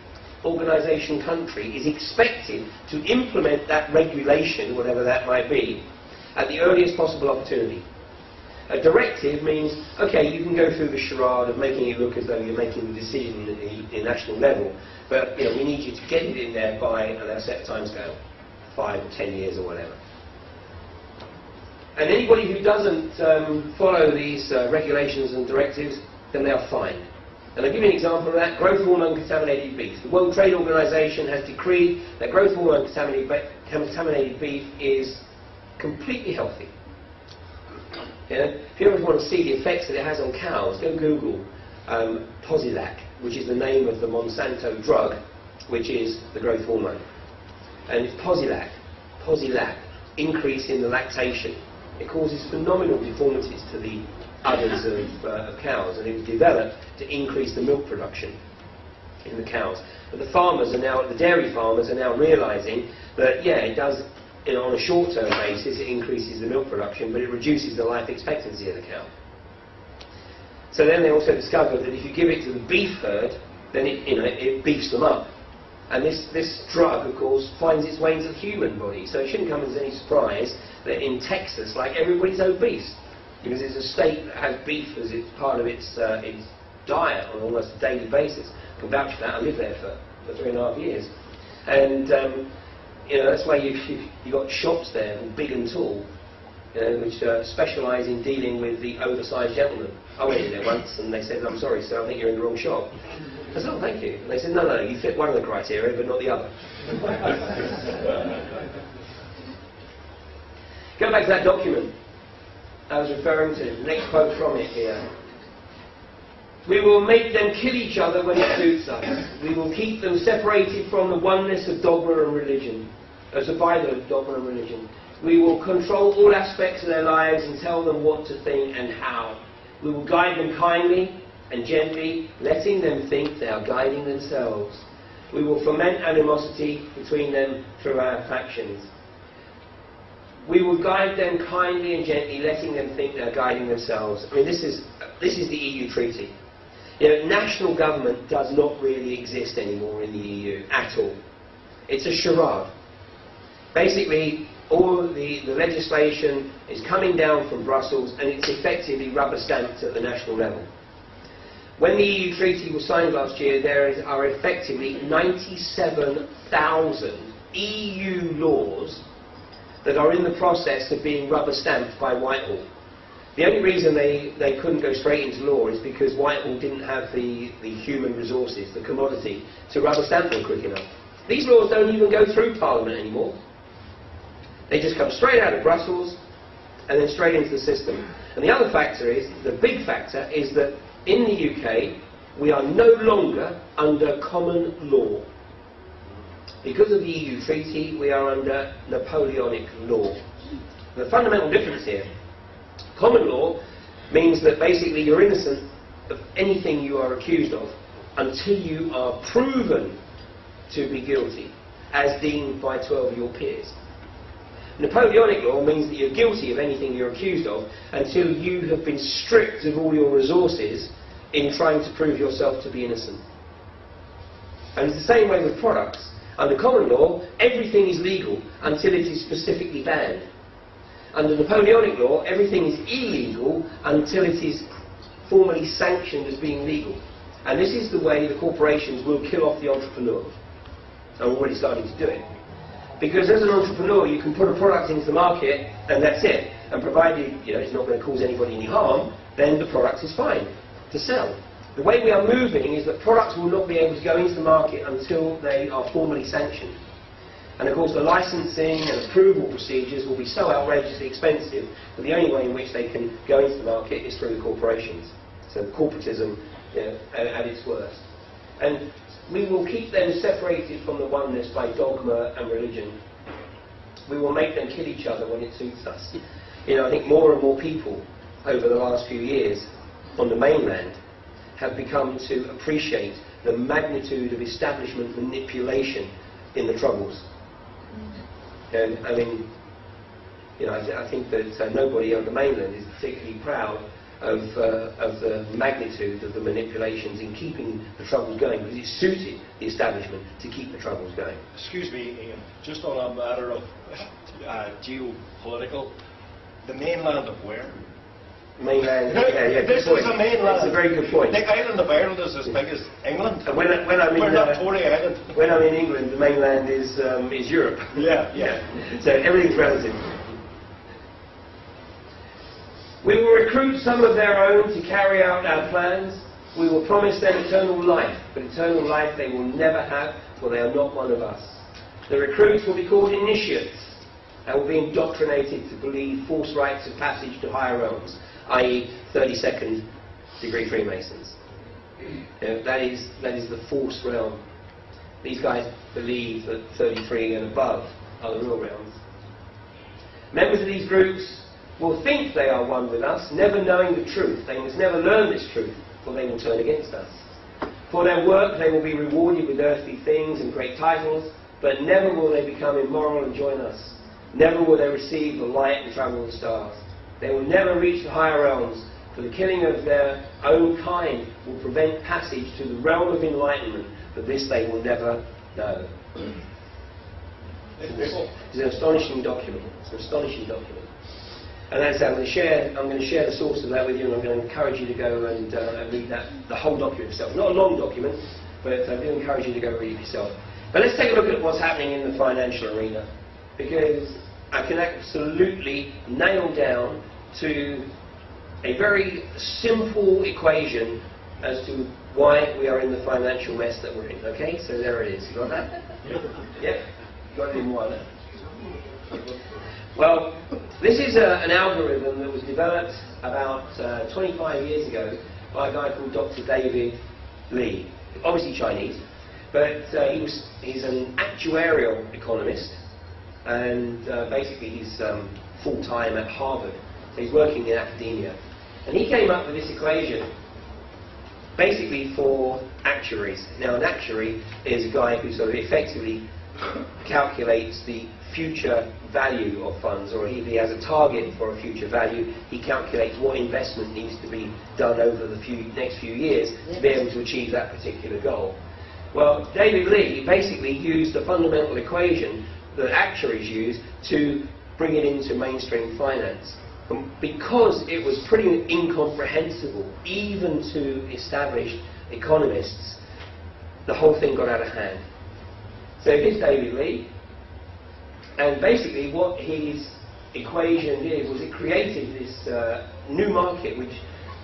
Organization country is expected to implement that regulation, whatever that might be, at the earliest possible opportunity. A directive means, okay, you can go through the charade of making it look as though you're making the decision at the national level, but we need you to get it in there by a set timescale, 5 or 10 years or whatever. And anybody who doesn't follow these regulations and directives, then they are fined. And I'll give you an example of that: growth hormone contaminated beef. The World Trade Organization has decreed that growth hormone contaminated beef is completely healthy. If you ever want to see the effects that it has on cows, go Google Posilac, which is the name of the Monsanto drug, which is the growth hormone. And it's Posilac, posilac, increase in the lactation. It causes phenomenal deformities to the udders of cows, and it was developed to increase the milk production in the cows. But the farmers are now, the dairy farmers are now realising that, yeah, it does, on a short-term basis, it increases the milk production, but it reduces the life expectancy of the cow. So then they also discovered that if you give it to the beef herd, then it beefs them up. And this drug, of course, finds its way into the human body. So it shouldn't come as any surprise that in Texas, like, everybody's obese, because it's a state that has beef as it's part of its diet on almost a daily basis. I can vouch for that. I lived there for 3.5 years. And that's why you got shops there, big and tall, which specialise in dealing with the oversized gentlemen. I went in there once and they said, "I'm sorry sir, I think you're in the wrong shop." I said, "Oh, thank you." And they said, no, you fit one of the criteria but not the other." Go back to that document I was referring to, the next quote from it here. "We will make them kill each other when it suits us. We will keep them separated from the oneness of dogma and religion, as a Bible of dogma and religion. We will control all aspects of their lives and tell them what to think and how. We will guide them kindly and gently, letting them think they are guiding themselves. We will foment animosity between them through our factions. We will guide them kindly and gently, letting them think they are guiding themselves." I mean, this is the EU treaty. National government does not really exist anymore in the EU at all. It's a charade. Basically, all the legislation is coming down from Brussels and it's effectively rubber stamped at the national level. When the EU treaty was signed last year, there are effectively 97,000 EU laws that are in the process of being rubber stamped by Whitehall. The only reason they couldn't go straight into law is because Whitehall didn't have the human resources, the commodity, to rubber stamp them quick enough. These laws don't even go through Parliament anymore. They just come straight out of Brussels and then straight into the system. And the other factor is, the big factor, is that in the UK we are no longer under common law. Because of the EU treaty, we are under Napoleonic law. The fundamental difference here, common law means that basically you're innocent of anything you are accused of until you are proven to be guilty, as deemed by 12 of your peers. Napoleonic law means that you're guilty of anything you're accused of until you have been stripped of all your resources in trying to prove yourself to be innocent. And it's the same way with products. Under common law, everything is legal until it is specifically banned. Under Napoleonic law, everything is illegal until it is formally sanctioned as being legal. And this is the way the corporations will kill off the entrepreneur. I'm already starting to do it. Because as an entrepreneur, you can put a product into the market and that's it. And provided it's not going to cause anybody any harm, then the product is fine to sell. The way we are moving is that products will not be able to go into the market until they are formally sanctioned. And of course the licensing and approval procedures will be so outrageously expensive that the only way in which they can go into the market is through the corporations. So corporatism at its worst. And we will keep them separated from the oneness by dogma and religion. We will make them kill each other when it suits us. I think more and more people over the last few years on the mainland have become to appreciate the magnitude of establishment manipulation in the Troubles. And I mean, I think that nobody on the mainland is particularly proud of the magnitude of the manipulations in keeping the Troubles going, because it suited the establishment to keep the Troubles going. Excuse me, Ian, just on a matter of geopolitical, the mainland of where? Mainland, yeah, this is a mainland. It's a very good point. The island of Ireland is as big as England. And when I'm in, we're not Tory Island. When I'm in England, the mainland is Europe. Yeah. So everything's relative. We will recruit some of their own to carry out our plans. We will promise them eternal life, but eternal life they will never have, for they are not one of us. The recruits will be called initiates, and will be indoctrinated to believe false rites of passage to higher realms, i.e. 32nd degree Freemasons. That is the false realm. These guys believe that 33 and above are the real realms. Members of these groups will think they are one with us, never knowing the truth. They must never learn this truth, for they will turn against us. For their work they will be rewarded with earthly things and great titles, but never will they become immoral and join us. Never will they receive the light and travel the stars. They will never reach the higher realms, for the killing of their own kind will prevent passage to the realm of enlightenment, but this they will never know. It's an astonishing document. It's an astonishing document. And as I'm going to share the source of that with you, and I'm going to encourage you to go and read that, the whole document itself. Not a long document, but I do encourage you to go read it yourself. But let's take a look at what's happening in the financial arena, because I can absolutely nail down to a very simple equation as to why we are in the financial mess that we're in. Okay, so there it is. You got that? Yeah? You got any more on that? Well, this is an algorithm that was developed about 25 years ago by a guy called Dr. David Lee, obviously Chinese, but he's an actuarial economist, and basically he's full-time at Harvard, so he's working in academia. And he came up with this equation, basically for actuaries. Now, an actuary is a guy who sort of effectively calculates the future value of funds, or if he has a target for a future value, he calculates what investment needs to be done over the next few years to be able to achieve that particular goal. Well, David Lee basically used the fundamental equation that actuaries use to bring it into mainstream finance. And because it was pretty incomprehensible, even to established economists, the whole thing got out of hand. So here's David Lee, and basically what his equation did was it created this new market, which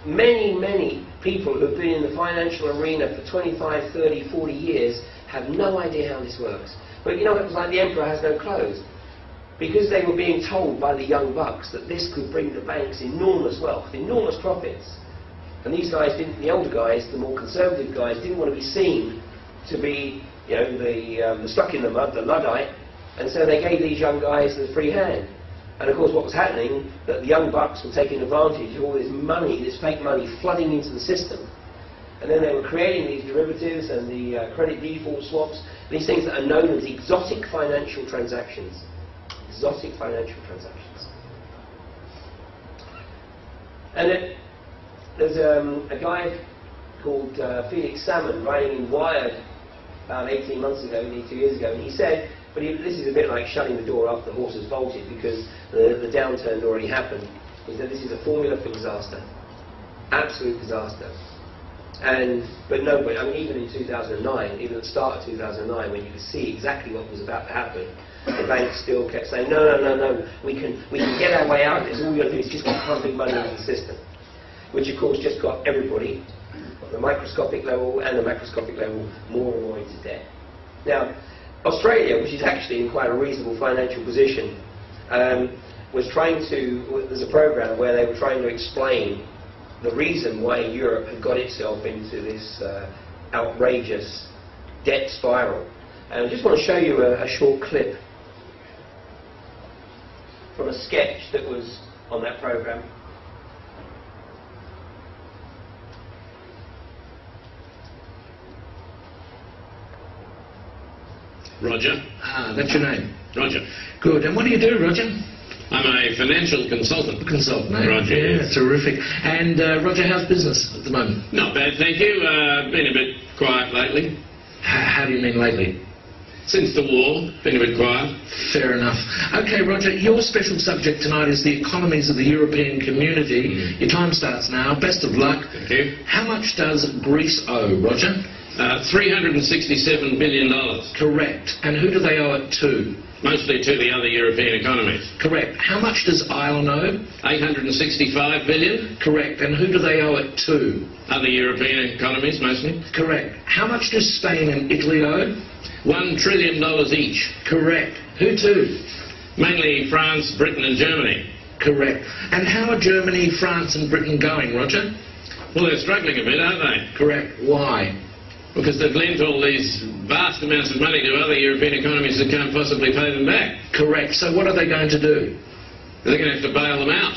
many people who have been in the financial arena for 25, 30, 40 years have no idea how this works. But you know, it was like the emperor has no clothes. Because they were being told by the young bucks that this could bring the banks enormous wealth, enormous profits. And these guys didn't, the older guys, the more conservative guys, didn't want to be seen to be, you know, the stuck in the mud, the Luddite, and so they gave these young guys the free hand. And of course what was happening, that the young bucks were taking advantage of all this money, this fake money flooding into the system. And then they were creating these derivatives and the credit default swaps, these things that are known as exotic financial transactions. Exotic financial transactions. And there's a guy called Felix Salmon writing in Wired about 18 months ago, nearly 2 years ago, and he said, this is a bit like shutting the door after the horse has bolted, because the downturn had already happened. He said this is a formula for disaster. Absolute disaster. But I mean, even in 2009, even at the start of 2009, when you could see exactly what was about to happen, the banks still kept saying, no, we can get our way out of this. All we've got to do is just keep pumping money into the system. Which, of course, just got everybody, at the microscopic level and the macroscopic level, more and more into debt. Now, Australia, which is actually in quite a reasonable financial position, there's a program where they were trying to explain the reason why Europe had got itself into this outrageous debt spiral. And I just want to show you a short clip from a sketch that was on that program. Roger. That's your name? Roger. Good. And what do you do, Roger? I'm a financial consultant. Consultant, eh? Roger, Yeah, yes. terrific. And Roger, how's business at the moment? Not bad, thank you. Been a bit quiet lately. How do you mean lately? Since the war, been a bit quiet. Fair enough. Okay, Roger, your special subject tonight is the economies of the European community. Your time starts now. Best of luck. Thank you. How much does Greece owe, Roger? $367 billion. Correct. And who do they owe it to? Mostly to the other European economies. Correct. How much does Ireland owe? $865 billion. Correct. And who do they owe it to? Other European economies, mostly. Correct. How much does Spain and Italy owe? $1 trillion each. Correct. Who to? Mainly France, Britain and Germany. Correct. And how are Germany, France and Britain going, Roger? Well, they're struggling a bit, aren't they? Correct. Why? Because they've lent all these vast amounts of money to other European economies that can't possibly pay them back. Correct. So what are they going to do? They're going to have to bail them out.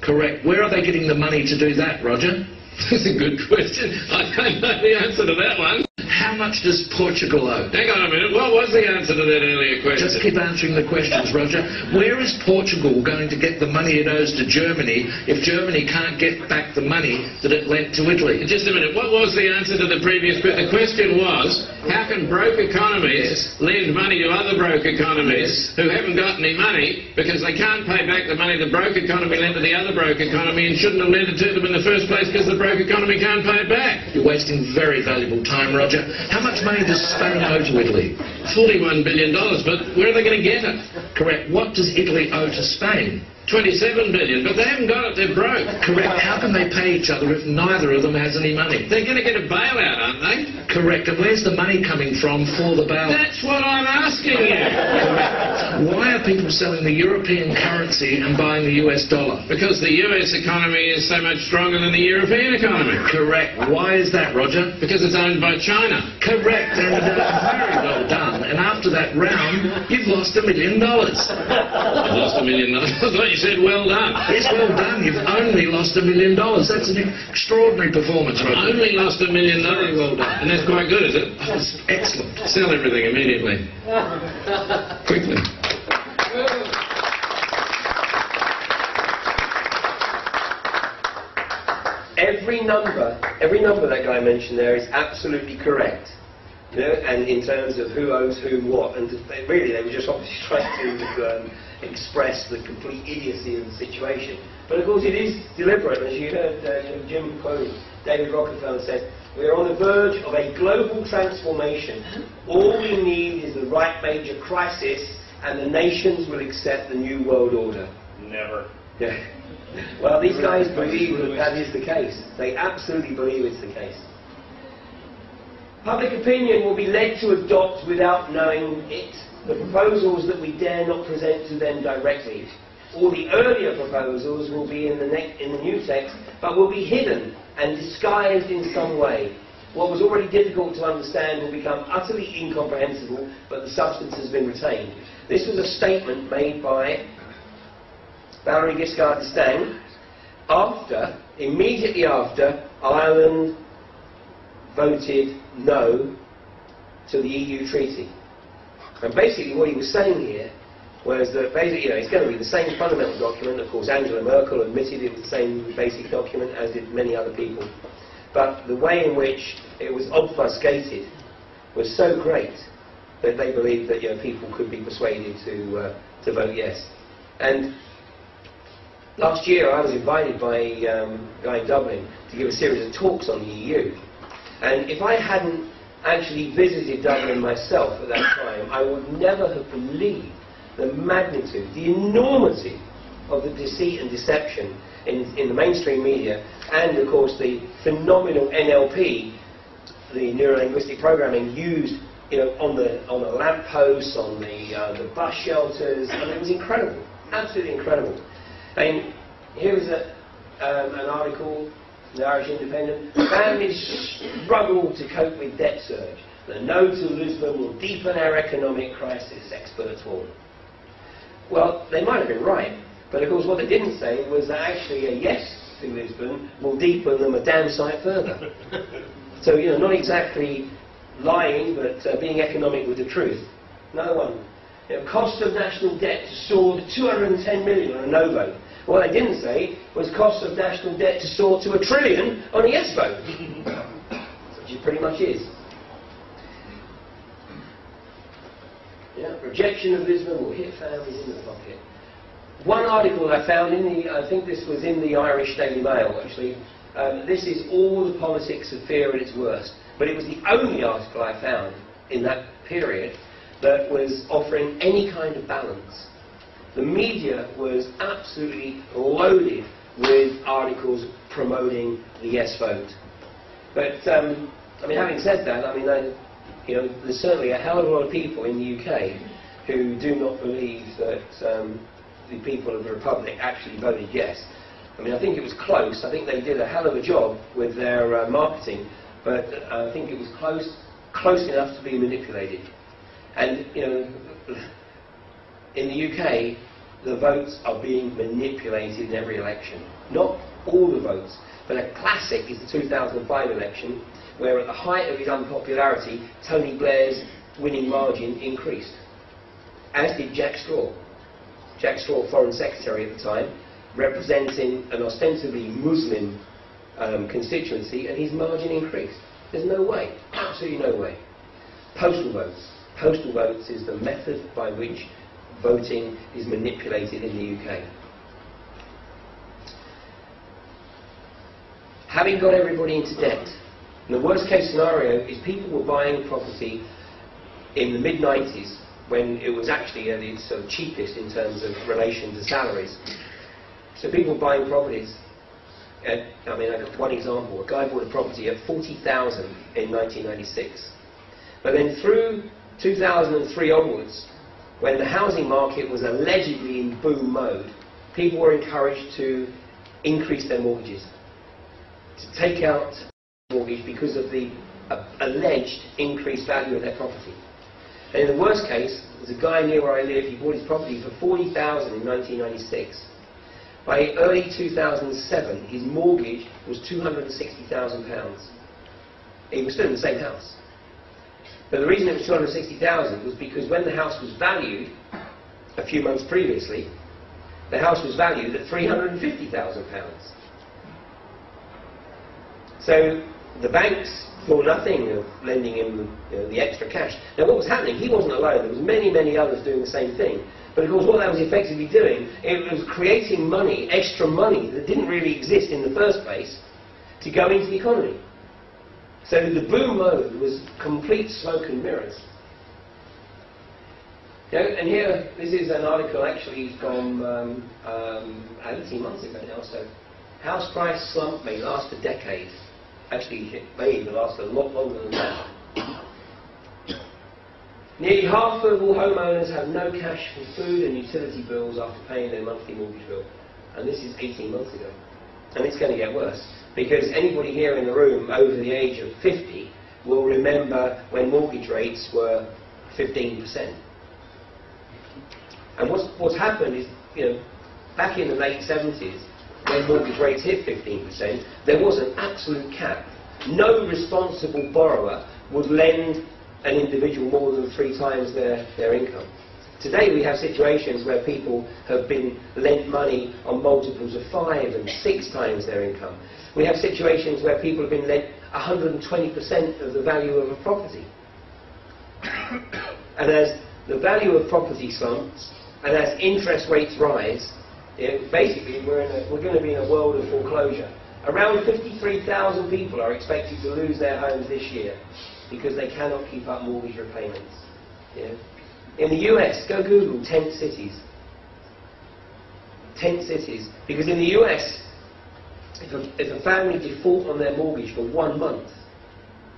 Correct. Where are they getting the money to do that, Roger? That's a good question. I don't know the answer to that one. How much does Portugal owe? Hang on a minute. What was the answer to that earlier question? Just keep answering the questions, Roger. Where is Portugal going to get the money it owes to Germany if Germany can't get back the money that it lent to Italy? Just a minute. What was the answer to the previous question? The question was, how can broke economies lend money to other broke economies who haven't got any money because they can't pay back the money the broke economy lent to the other broke economy and shouldn't have lent it to them in the first place because the broke economy can't pay it back? You're wasting very valuable time, Roger. How much money does Spain owe to Italy? $41 billion, but where are they going to get it? Correct. What does Italy owe to Spain? $27 billion, but they haven't got it, they're broke. Correct. How can they pay each other if neither of them has any money? They're going to get a bailout, aren't they? Correct. And where's the money coming from for the bailout? That's what I'm asking you. Correct. Why are people selling the European currency and buying the US dollar? Because the US economy is so much stronger than the European economy. Correct. Why is that, Roger? Because it's owned by China. Correct. And very well done. And after that round, you've lost $1 million. I've lost $1 million. I thought you said well done. Yes, well done. You've only lost $1 million. That's an extraordinary performance, Roger. Only lost $1 million. Very well done. And that's quite good, is it? Oh, it's excellent. Sell everything immediately. Quickly. Every number that guy mentioned there is absolutely correct. You know, and in terms of who owes whom what, and really they were just obviously trying to express the complete idiocy of the situation. But of course it is deliberate, as you heard Jim quoting David Rockefeller said, we are on the verge of a global transformation. All we need is the right major crisis and the nations will accept the new world order. Never. Yeah. Well, these guys believe that that is the case. They absolutely believe it's the case. Public opinion will be led to adopt without knowing it the proposals that we dare not present to them directly. All the earlier proposals will be in the new text, but will be hidden and disguised in some way. What was already difficult to understand will become utterly incomprehensible, but the substance has been retained. This was a statement made by Valéry Giscard d'Estaing immediately after Ireland voted no to the EU treaty. And basically what he was saying here was that basically, it's going to be the same fundamental document. Of course, Angela Merkel admitted it was the same basic document, as did many other people. But the way in which it was obfuscated was so great that they believed that people could be persuaded to vote yes. And last year I was invited by a guy in Dublin to give a series of talks on the EU. And if I hadn't actually visited Dublin myself at that time, I would never have believed the magnitude, the enormity of the deceit and deception in the mainstream media, and of course the phenomenal NLP, the neuro-linguistic programming used on the lampposts, on the bus shelters. I mean, it was incredible, absolutely incredible. And here is an article, the Irish Independent. Families struggle to cope with debt surge. The no to Lisbon will deepen our economic crisis, experts warn. Well, they might have been right, but of course what they didn't say was that actually a yes to Lisbon will deepen them a damn sight further. So, not exactly lying, but being economic with the truth. Another one. Cost of national debt to soar to 210 million on a no vote. What they didn't say was cost of national debt to soar to $1 trillion on a yes vote, which it pretty much is. Rejection of Lisbon will hit families in the pocket. One article I found I think this was in the Irish Daily Mail actually, this is all the politics of fear at its worst. But it was the only article I found in that period that was offering any kind of balance. The media was absolutely loaded with articles promoting the yes vote. But, having said that, there's certainly a hell of a lot of people in the UK who do not believe that the people of the Republic actually voted yes. I think it was close. I think they did a hell of a job with their marketing, but I think it was close enough to be manipulated. And, in the UK, the votes are being manipulated in every election. Not all the votes, but a classic is the 2005 election, where at the height of his unpopularity, Tony Blair's winning margin increased, as did Jack Straw. Jack Straw, Foreign Secretary at the time, representing an ostensibly Muslim constituency, and his margin increased. There's no way, absolutely no way. Postal votes. Postal votes is the method by which voting is manipulated in the UK. Having got everybody into debt, and the worst case scenario is people were buying property in the mid-90s when it was actually at its sort of cheapest in terms of relation to salaries. So people were buying properties. I got one example. A guy bought a property at $40,000 in 1996. But then through 2003 onwards, when the housing market was allegedly in boom mode, people were encouraged to increase their mortgages, to take out a mortgage because of the alleged increased value of their property. And in the worst case, there's a guy near where I live, he bought his property for $40,000 in 1996. By early 2007, his mortgage was £260,000. He was still in the same house. But the reason it was $260,000 was because when the house was valued, a few months previously, the house was valued at £350,000. So the banks thought nothing of lending him the extra cash. Now what was happening, he wasn't alone, there was many, many others doing the same thing. But of course what that was effectively doing, it was creating money, extra money, that didn't really exist in the first place, to go into the economy. So the boom mode was complete smoke and mirrors. And here, this is an article actually from 18 months ago now, so house price slump may last a decade. Actually, it may even last a lot longer than that. Nearly half of all homeowners have no cash for food and utility bills after paying their monthly mortgage bill. And this is 18 months ago. And it's going to get worse, because anybody here in the room over the age of 50 will remember when mortgage rates were 15%. And what's happened is, back in the late 70s, when mortgage rates hit 15%, there was an absolute cap. No responsible borrower would lend an individual more than 3 times their income. Today we have situations where people have been lent money on multiples of 5 and 6 times their income. We have situations where people have been lent 120% of the value of a property. And as the value of property slumps, and as interest rates rise, basically we're going to be in a world of foreclosure. Around 53,000 people are expected to lose their homes this year because they cannot keep up mortgage repayments. In the US, go Google tent cities. Tent cities. Because in the US, if a family default on their mortgage for 1 month,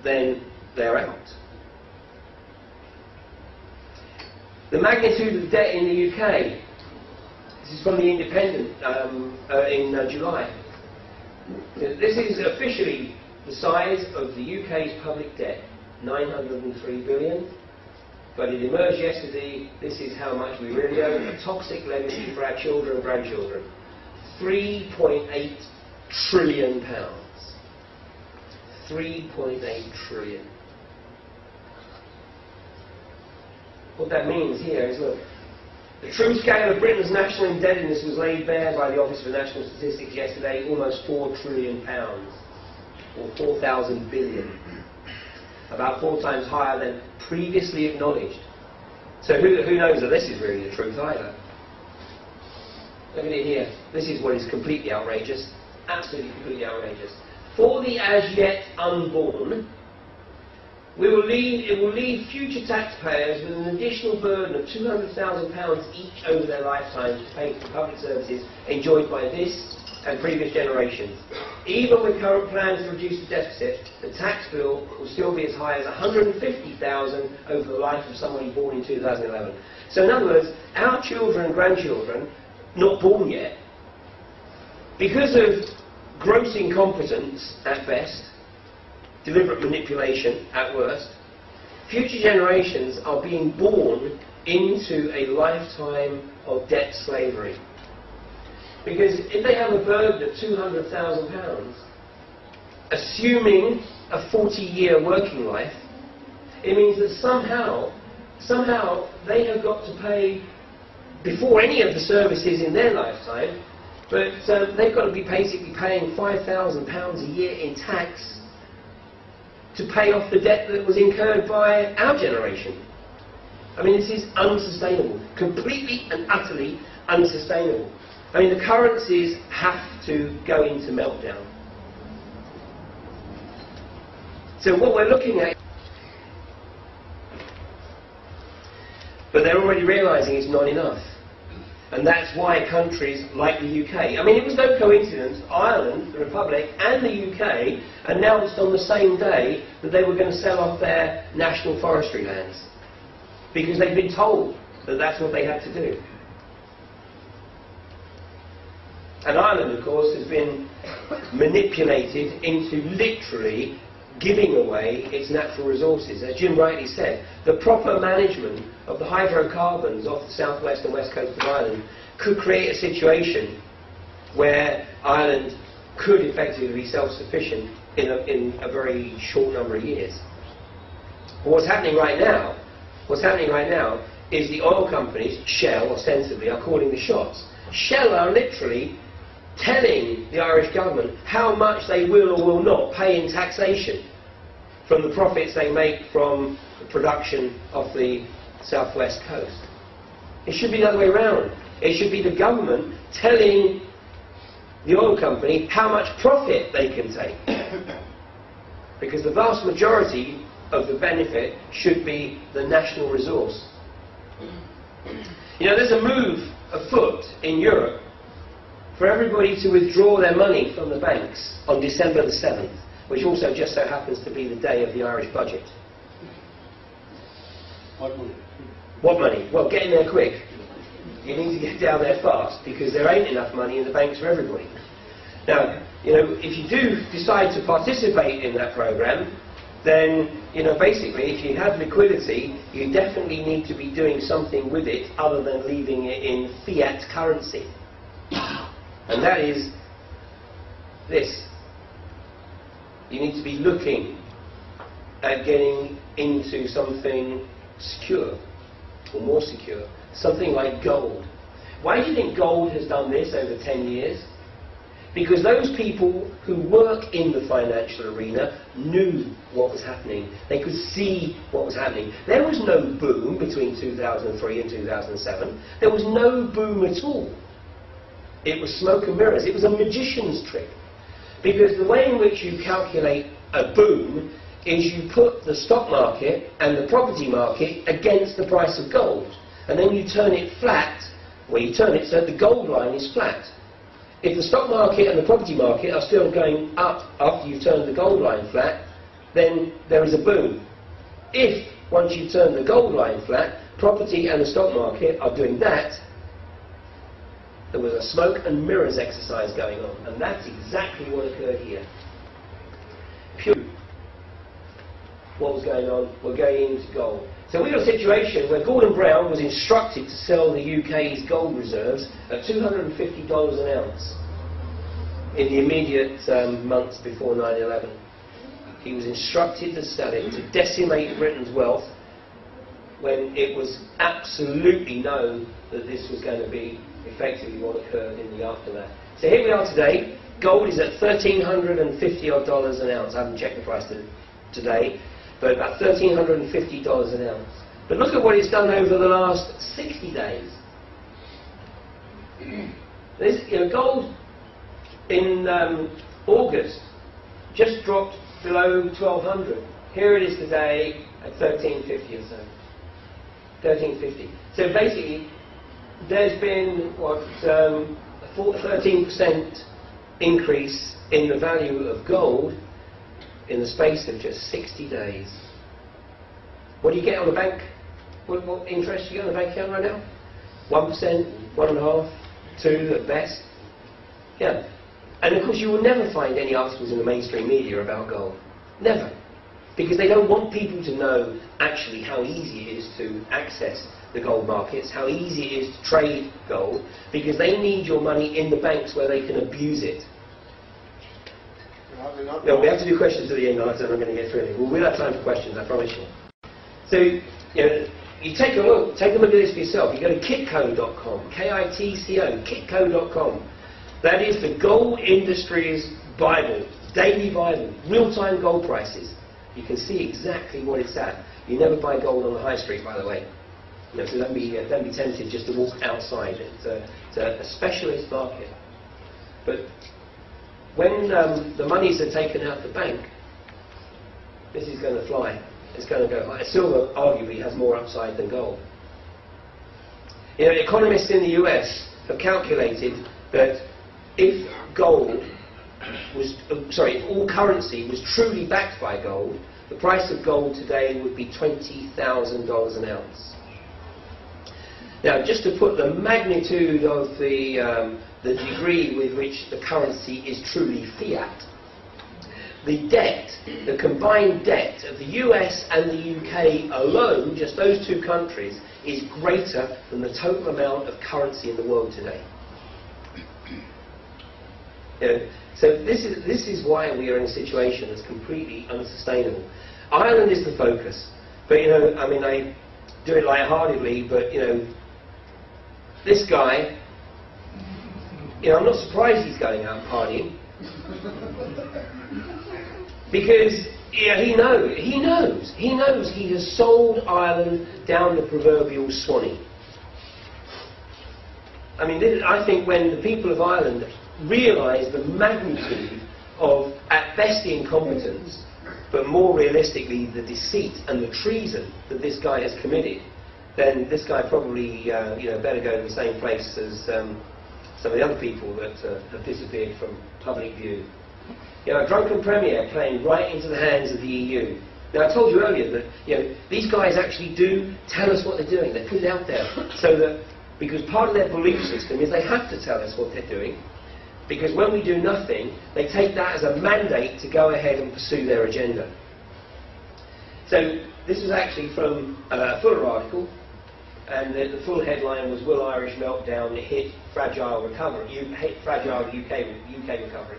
then they're out. The magnitude of debt in the UK, this is from the Independent in July. This is officially the size of the UK's public debt, 903 billion. But it emerged yesterday, this is how much we really owe, a toxic legacy for our children and grandchildren. £3.8 trillion. 3.8 trillion. What that means here is, look, the true scale of Britain's national indebtedness was laid bare by the Office for National Statistics yesterday, almost £4 trillion, or 4,000 billion. About 4 times higher than previously acknowledged. So who knows that this is really the truth either? Look at it here. This is what is completely outrageous. Absolutely completely outrageous. For the as yet unborn, it will leave future taxpayers with an additional burden of £200,000 each over their lifetimes to pay for public services enjoyed by this and previous generations. Even with current plans to reduce the deficit, the tax bill will still be as high as £150,000 over the life of somebody born in 2011. So in other words, our children and grandchildren, not born yet, because of gross incompetence at best, deliberate manipulation at worst, Future generations are being born into a lifetime of debt slavery. Because if they have a burden of £200,000, assuming a 40-year working life, it means that somehow they have got to pay, before any of the services in their lifetime, but they've got to be basically paying £5,000 a year in tax to pay off the debt that was incurred by our generation. I mean, this is unsustainable, completely and utterly unsustainable. I mean, the currencies have to go into meltdown. So what we're looking at, but they're already realising it's not enough. And that's why countries like the UK, I mean, it was no coincidence, Ireland, the Republic, and the UK announced on the same day that they were going to sell off their national forestry lands. Because they'd been told that that's what they had to do. And Ireland, of course, has been manipulated into literally giving away its natural resources. As Jim rightly said, the proper management of the hydrocarbons off the southwest and west coast of Ireland could create a situation where Ireland could effectively be self-sufficient in a very short number of years. But what's happening right now is the oil companies, Shell ostensibly, are calling the shots. Shell are literally telling the Irish government how much they will or will not pay in taxation from the profits they make from the production of the southwest coast. It should be the other way around. It should be the government telling the oil company how much profit they can take. Because the vast majority of the benefit should be the national resource. You know, there's a move afoot in Europe for everybody to withdraw their money from the banks on December the 7th, which also just so happens to be the day of the Irish budget. What money? What money? Well, get in there quick. You need to get down there fast, because there ain't enough money in the banks for everybody. Now, you know, if you do decide to participate in that program, then, you know, basically, if you have liquidity, you definitely need to be doing something with it other than leaving it in fiat currency. And that is this. You need to be looking at getting into something secure, or more secure, something like gold. Why do you think gold has done this over 10 years? Because those people who work in the financial arena knew what was happening. They could see what was happening. There was no boom between 2003 and 2007. There was no boom at all. It was smoke and mirrors. It was a magician's trick. Because the way in which you calculate a boom is you put the stock market and the property market against the price of gold. And then you turn it flat, well, you turn it so the gold line is flat. If the stock market and the property market are still going up after you've turned the gold line flat, then there is a boom. If, once you've turned the gold line flat, property and the stock market are doing that, there was a smoke and mirrors exercise going on. And that's exactly what occurred here. Pure. What was going on? We're going into gold. So we've got a situation where Gordon Brown was instructed to sell the UK's gold reserves at $250 an ounce in the immediate months before 9/11. He was instructed to sell it to decimate Britain's wealth when it was absolutely known that this was going to be effectively what occurred in the aftermath. So here we are today. Gold is at $1,350 odd an ounce. I haven't checked the price today, but about $1,350 an ounce. But look at what it's done over the last 60 days. This, you know, gold in August just dropped below 1,200. Here it is today at 1,350 or so. 1,350. So basically, there's been what a 13% increase in the value of gold in the space of just 60 days. What do you get on the bank? What interest do you get on the bank account right now? 1%, 1.5%, 2% at best. Yeah. And of course you will never find any articles in the mainstream media about gold. Never. because they don't want people to know actually how easy it is to access the gold markets, how easy it is to trade gold, because they need your money in the banks where they can abuse it. No, we have to do questions at the end, otherwise I'm going to get through it. We'll have time for questions, I promise you. So, you take a look at this for yourself. You go to kitco.com, K-I-T-C-O, kitco.com. That is the gold industry's Bible, daily Bible, real-time gold prices. You can see exactly what it's at. You never buy gold on the high street, by the way. So don't be tempted just to walk outside. It's a specialist market. But when the monies are taken out of the bank, this is going to fly. It's going to go high. Silver arguably has more upside than gold. Economists in the US have calculated that if gold was, if all currency was truly backed by gold, the price of gold today would be $20,000 an ounce. Now, just to put the magnitude of the degree with which the currency is truly fiat, the debt, the combined debt of the US and the UK alone, just those two countries, is greater than the total amount of currency in the world today. So this is why we are in a situation that's completely unsustainable. Ireland is the focus, but I do it lightheartedly, but this guy, I'm not surprised he's going out partying. Because he knows he has sold Ireland down the proverbial Swanee. I think when the people of Ireland realise the magnitude of, at best, the incompetence, but more realistically the deceit and the treason that this guy has committed, then this guy probably better go to the same place as some of the other people that have disappeared from public view. A drunken premier playing right into the hands of the EU. Now, I told you earlier that these guys actually do tell us what they're doing. They put it out there so that, because part of their belief system is they have to tell us what they're doing, because when we do nothing, they take that as a mandate to go ahead and pursue their agenda. So this was actually from a Fuller article, and the full headline was, "Will Irish meltdown hit fragile recovery? Fragile UK recovery?"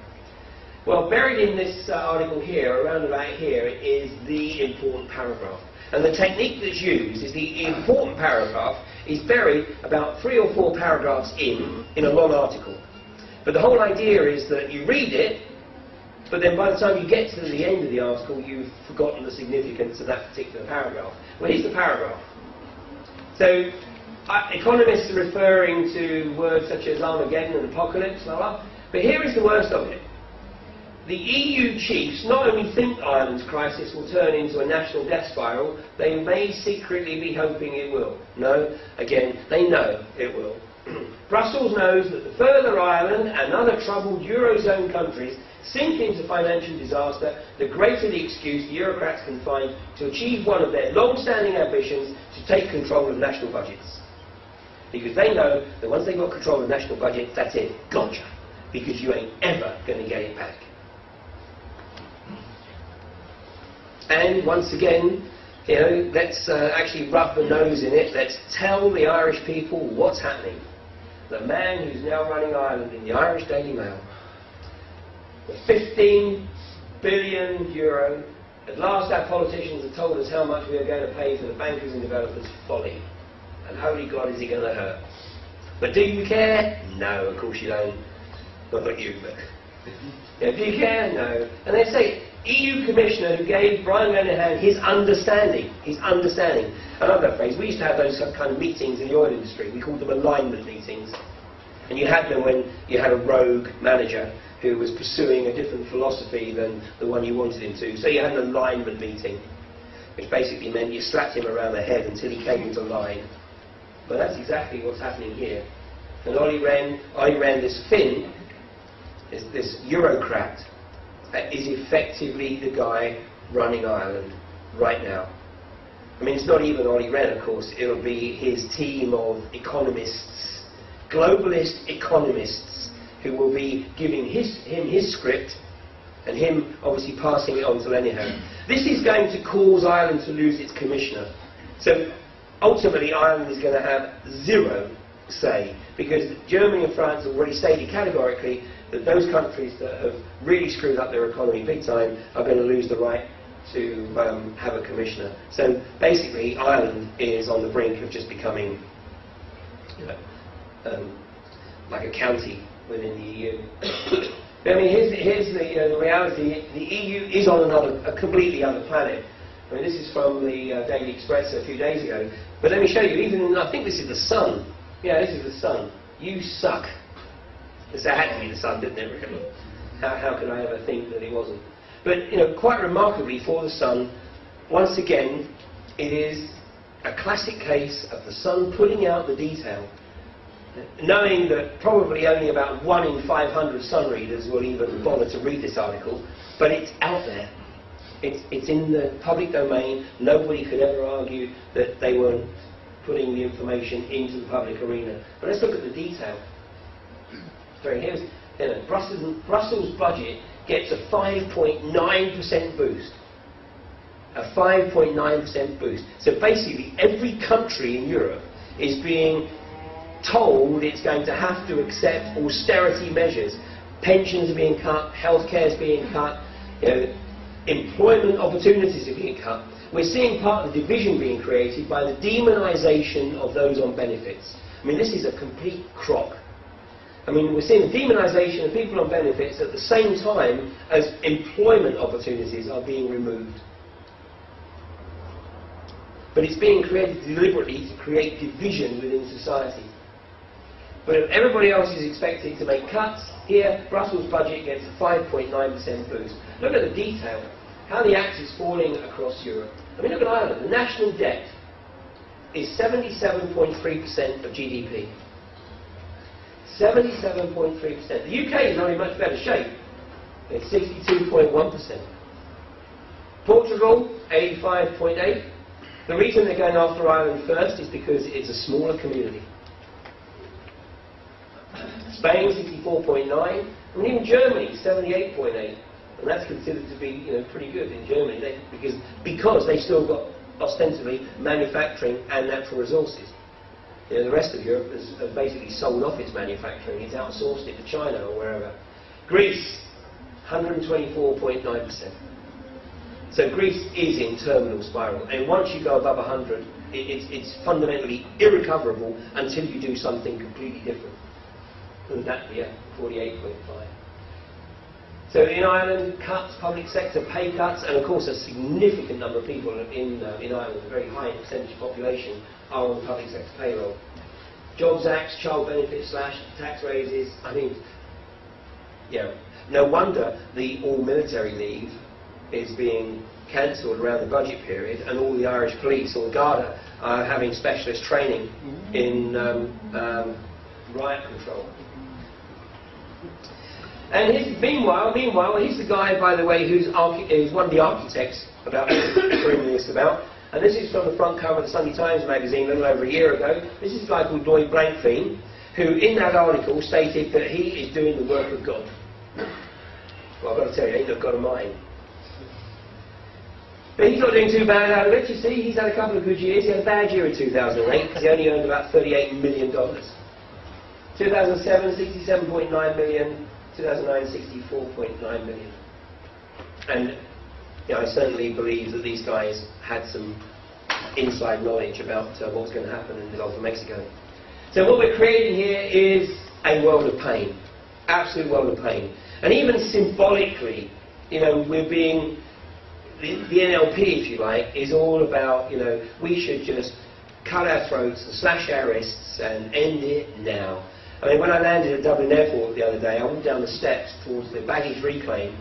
Well, buried in this article here, around about here, is the important paragraph. And the technique that's used is the important paragraph is buried about 3 or 4 paragraphs in a long article. But the whole idea is that you read it, but then by the time you get to the end of the article, you've forgotten the significance of that particular paragraph. Well, here's the paragraph. So, economists are referring to words such as Armageddon and apocalypse, blah, blah. But here is the worst of it. The EU chiefs not only think Ireland's crisis will turn into a national death spiral, they may secretly be hoping it will. No, again, they know it will. Brussels knows that the further Ireland and other troubled Eurozone countries sink into financial disaster, the greater the excuse the Eurocrats can find to achieve one of their long-standing ambitions to take control of national budgets. Because they know that once they've got control of the national budget, that's it, gotcha. Because you ain't ever going to get it back. And once again, let's actually rub the nose in it. Let's tell the Irish people what's happening. The man who's now running Ireland in the Irish Daily Mail, the 15 billion euro. At last our politicians have told us how much we are going to pay for the bankers and developers' folly. And holy God, is it going to hurt. But do you care? No, of course you don't. Not you, but... do you care? No. And they say, EU Commissioner who gave Brian Lenihan his understanding. Another phrase, we used to have those kind of meetings in the oil industry. We called them alignment meetings. And you had them when you had a rogue manager who was pursuing a different philosophy than the one you wanted him to. So you had an alignment meeting, which basically meant you slapped him around the head until he came into line. But that's exactly what's happening here. And Ollie Rehn, this Finn, this Eurocrat, is effectively the guy running Ireland right now. I mean, it's not even Ollie Rehn, of course. It'll be his team of economists, globalist economists, who will be giving him his script, and him obviously passing it on to Lenihan. This is going to cause Ireland to lose its commissioner. So ultimately Ireland is going to have zero say, because Germany and France have already stated categorically that those countries that have really screwed up their economy big time are going to lose the right to have a commissioner. So basically Ireland is on the brink of just becoming, you know, like a county within the EU. I mean, here's the reality. The EU is on a completely other planet. I mean, this is from the Daily Express a few days ago. But let me show you, even I think this is the Sun. Yeah, this is the Sun. You suck. This had to be the Sun, didn't it, really? How could I ever think that it wasn't? But, you know, quite remarkably for the Sun, once again, it is a classic case of the Sun putting out the detail, knowing that probably only about 1 in 500 Sun readers will even bother to read this article, but it's out there. It's in the public domain. Nobody could ever argue that they weren't putting the information into the public arena. But let's look at the detail. So here's, you know, Brussels budget gets a 5.9% boost. A 5.9% boost. So basically every country in Europe is being told it's going to have to accept austerity measures. Pensions are being cut, healthcare is being cut, you know, employment opportunities are being cut. We're seeing part of the division being created by the demonisation of those on benefits. I mean, this is a complete crock. I mean, we're seeing the demonisation of people on benefits at the same time as employment opportunities are being removed. But it's being created deliberately to create division within society. But if everybody else is expected to make cuts, here, Brussels budget gets a 5.9% boost. Look at the detail, how the axe is falling across Europe. I mean, look at Ireland. The national debt is 77.3% of GDP. 77.3%. The UK is not in much better shape. It's 62.1%. Portugal, 85.8%. The reason they're going after Ireland first is because it's a smaller community. Spain, 64.9%. And even Germany, 78.8%. And that's considered to be, you know, pretty good in Germany, because they've still got ostensibly manufacturing and natural resources. You know, the rest of Europe has basically sold off its manufacturing. It's outsourced it to China or wherever. Greece, 124.9%. So Greece is in terminal spiral, and once you go above 100, it's fundamentally irrecoverable until you do something completely different. And that, yeah, 48.5. So in Ireland, cuts, public sector pay cuts, and of course a significant number of people in Ireland, a very high percentage of population, are on the public sector payroll. Jobs Acts, child benefits slash tax raises. I mean, yeah, no wonder the all-military leave is being cancelled around the budget period, and all the Irish police, or Garda, are having specialist training in riot control. And meanwhile, here's the guy, by the way, who's one of the architects about bringing this about. And this is from the front cover of the Sunday Times magazine a little over a year ago. This is a guy called Lloyd Blankfein, who in that article stated that he is doing the work of God. Well, I've got to tell you, he ain't got a mind. But he's not doing too bad out of it, you see. He's had a couple of good years. He had a bad year in 2008, because he only earned about $38 million. 2007, 67.9 million. 2009, 64.9 million. And you know, I certainly believe that these guys had some inside knowledge about what was going to happen in the Gulf of Mexico. So what we're creating here is a world of pain. Absolute world of pain. And even symbolically, you know, we're being... The NLP, if you like, is all about, you know, we should just cut our throats and slash our wrists and end it now. I mean, when I landed at Dublin Airport the other day, I walked down the steps towards the baggage reclaim,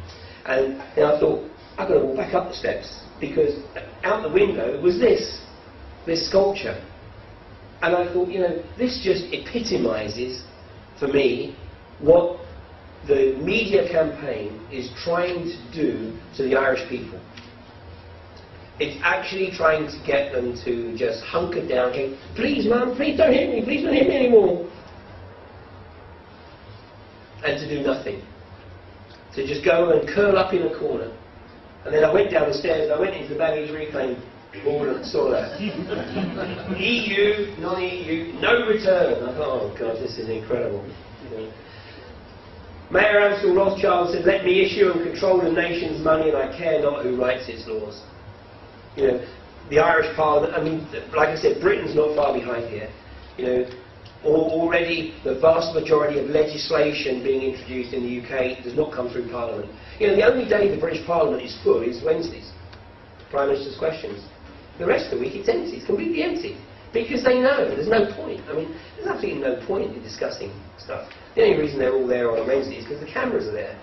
and you know, I thought, I've got to walk back up the steps, because out the window was this sculpture. And I thought, you know, this just epitomises, for me, what the media campaign is trying to do to the Irish people. It's actually trying to get them to just hunker down, going, please, Mum, please don't hit me, please don't hit me anymore. And to do nothing. To just go and curl up in a corner. And then I went down the stairs, I went into the baggage reclaim ward and saw that. EU, non-EU, no return. I thought, oh God, this is incredible. You know. Mayor Ansel Rothschild said, let me issue and control the nation's money and I care not who writes its laws. You know, the Irish Parliament, I mean, like I said, Britain's not far behind here. You know, already the vast majority of legislation being introduced in the UK does not come through Parliament. You know, the only day the British Parliament is full is Wednesdays, Prime Minister's questions. The rest of the week it's empty, it's completely empty. Because they know there's no point. I mean, there's absolutely no point in discussing stuff. The only reason they're all there on a Wednesday is because the cameras are there.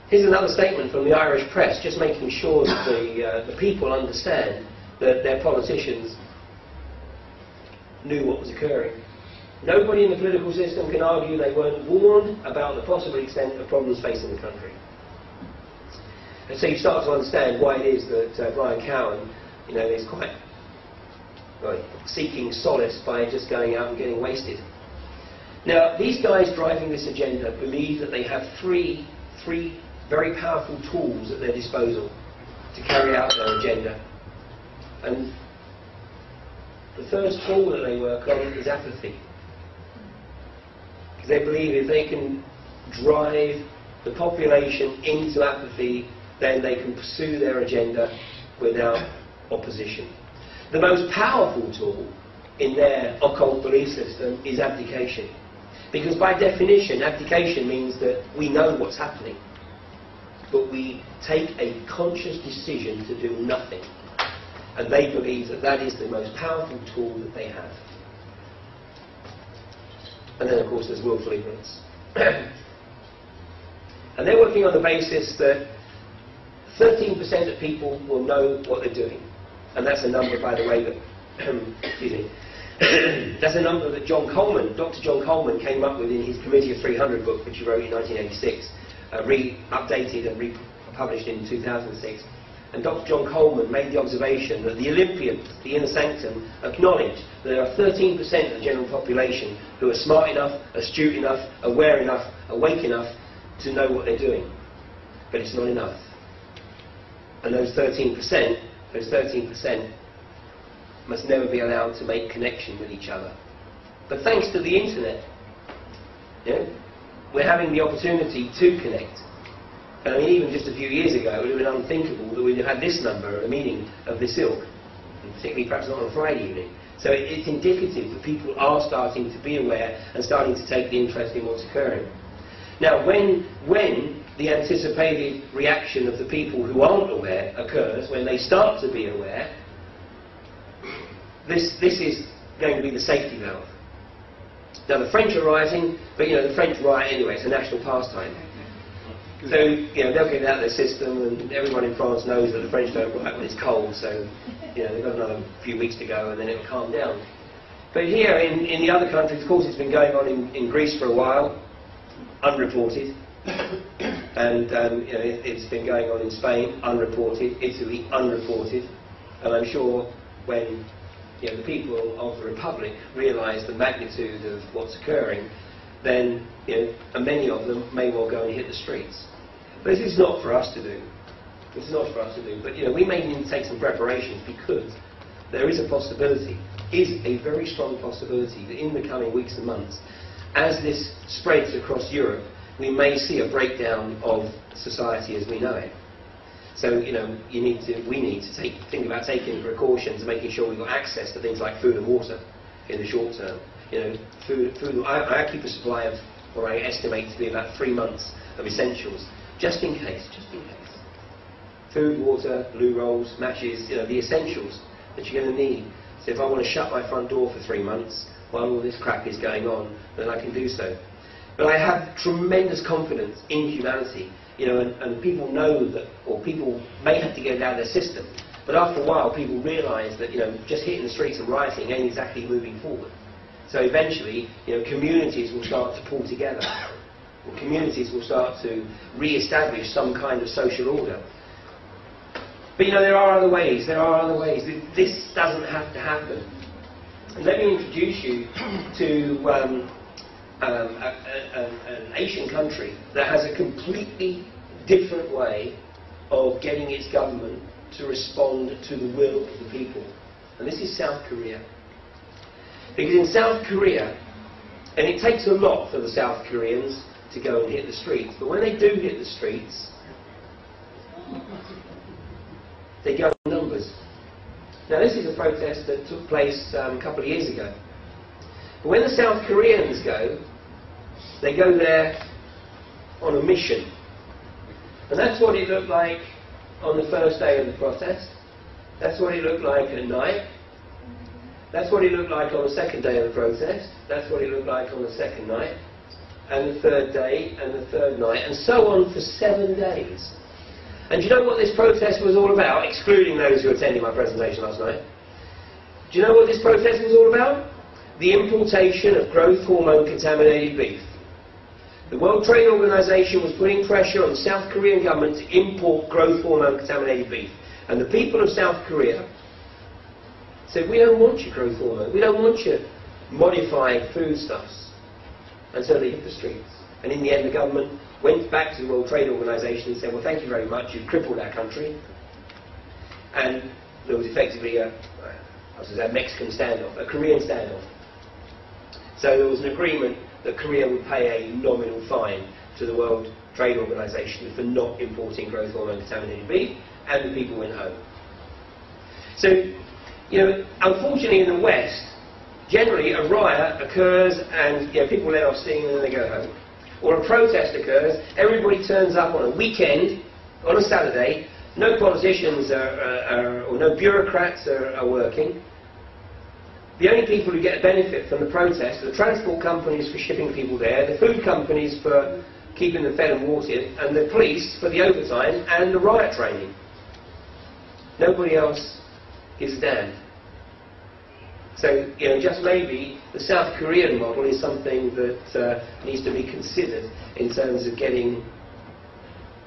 Here's another statement from the Irish press, just making sure that the people understand that their politicians knew what was occurring. Nobody in the political system can argue they weren't warned about the possible extent of problems facing the country. And so you start to understand why it is that Brian Cowen, you know, is quite seeking solace by just going out and getting wasted. Now, these guys driving this agenda believe that they have three very powerful tools at their disposal to carry out their agenda. And the first tool that they work on is apathy. Because they believe if they can drive the population into apathy, then they can pursue their agenda without opposition. The most powerful tool in their occult belief system is abdication. Because by definition, abdication means that we know what's happening, but we take a conscious decision to do nothing. And they believe that that is the most powerful tool that they have. And then, of course, there's willful ignorance. And they're working on the basis that 13% of people will know what they're doing. And that's a number, by the way, that, excuse me, that's a number that John Coleman, Dr. John Coleman, came up with in his Committee of 300 book, which he wrote in 1986, re-updated and republished in 2006. And Dr. John Coleman made the observation that the Olympians, the inner sanctum, acknowledge that there are 13% of the general population who are smart enough, astute enough, aware enough, awake enough to know what they're doing. But it's not enough. And those 13% must never be allowed to make connection with each other. But thanks to the internet, you know, we're having the opportunity to connect. And I mean, even just a few years ago, it would have been unthinkable that we'd have had this number at a meeting of this ilk, and particularly perhaps not on a Friday evening. So it's indicative that people are starting to be aware and starting to take the interest in what's occurring. Now, when the anticipated reaction of the people who aren't aware occurs, when they start to be aware, this is going to be the safety valve. Now, the French are rioting, but you know, the French riot anyway, it's a national pastime. So, you know, they'll get it out of their system, and everyone in France knows that the French don't riot when it's cold, so, you know, they've got another few weeks to go and then it'll calm down. But here, in the other countries, of course, it's been going on in Greece for a while, unreported. And, you know, it's been going on in Spain, unreported, Italy, unreported. And I'm sure when, you know, the people of the Republic realise the magnitude of what's occurring, then, you know, and many of them may well go and hit the streets. But this is not for us to do. This is not for us to do. But, you know, we may need to take some preparations, because there is a possibility, is a very strong possibility, that in the coming weeks and months, as this spreads across Europe, we may see a breakdown of society as we know it. So, you know, we need to think about taking precautions, making sure we've got access to things like food and water in the short term. You know, food. I keep a supply of what I estimate to be about 3 months of essentials, just in case. Food, water, loo rolls, matches, you know, the essentials that you're going to need. So if I want to shut my front door for 3 months while all this crap is going on, then I can do so. But I have tremendous confidence in humanity, you know, and people know that, or people may have to get it out of their system. But after a while, people realise that, you know, just hitting the streets and rioting ain't exactly moving forward. So eventually, you know, communities will start to pull together. Or communities will start to re-establish some kind of social order. But, you know, there are other ways. This doesn't have to happen. And let me introduce you to an Asian country that has a completely different way of getting its government to respond to the will of the people. And this is South Korea. Because in South Korea, and it takes a lot for the South Koreans to go and hit the streets, but when they do hit the streets, they go in numbers. Now this is a protest that took place a couple of years ago. But when the South Koreans go, they go there on a mission. And that's what it looked like on the first day of the protest. That's what it looked like at night. That's what it looked like on the second day of the protest. That's what it looked like on the second night, and the third day, and the third night, and so on for 7 days. And do you know what this protest was all about, excluding those who attended my presentation last night? Do you know what this protest was all about? The importation of growth hormone contaminated beef. The World Trade Organization was putting pressure on the South Korean government to import growth hormone contaminated beef. And the people of South Korea said, we don't want your growth hormone, we don't want your modified foodstuffs. And so they hit the streets. And in the end the government went back to the World Trade Organization and said, well, thank you very much, you've crippled our country. And there was effectively a Mexican standoff, a Korean standoff. So there was an agreement that Korea would pay a nominal fine to the World Trade Organization for not importing growth hormone contaminated beef, and the people went home. So, you know, unfortunately in the West, generally a riot occurs and people let off steam and then they go home. Or a protest occurs, everybody turns up on a weekend, on a Saturday, no politicians or no bureaucrats are working. The only people who get a benefit from the protest are the transport companies for shipping people there, the food companies for keeping them fed and watered, and the police for the overtime and the riot training. Nobody else gives a damn. So, you know, just maybe the South Korean model is something that needs to be considered in terms of getting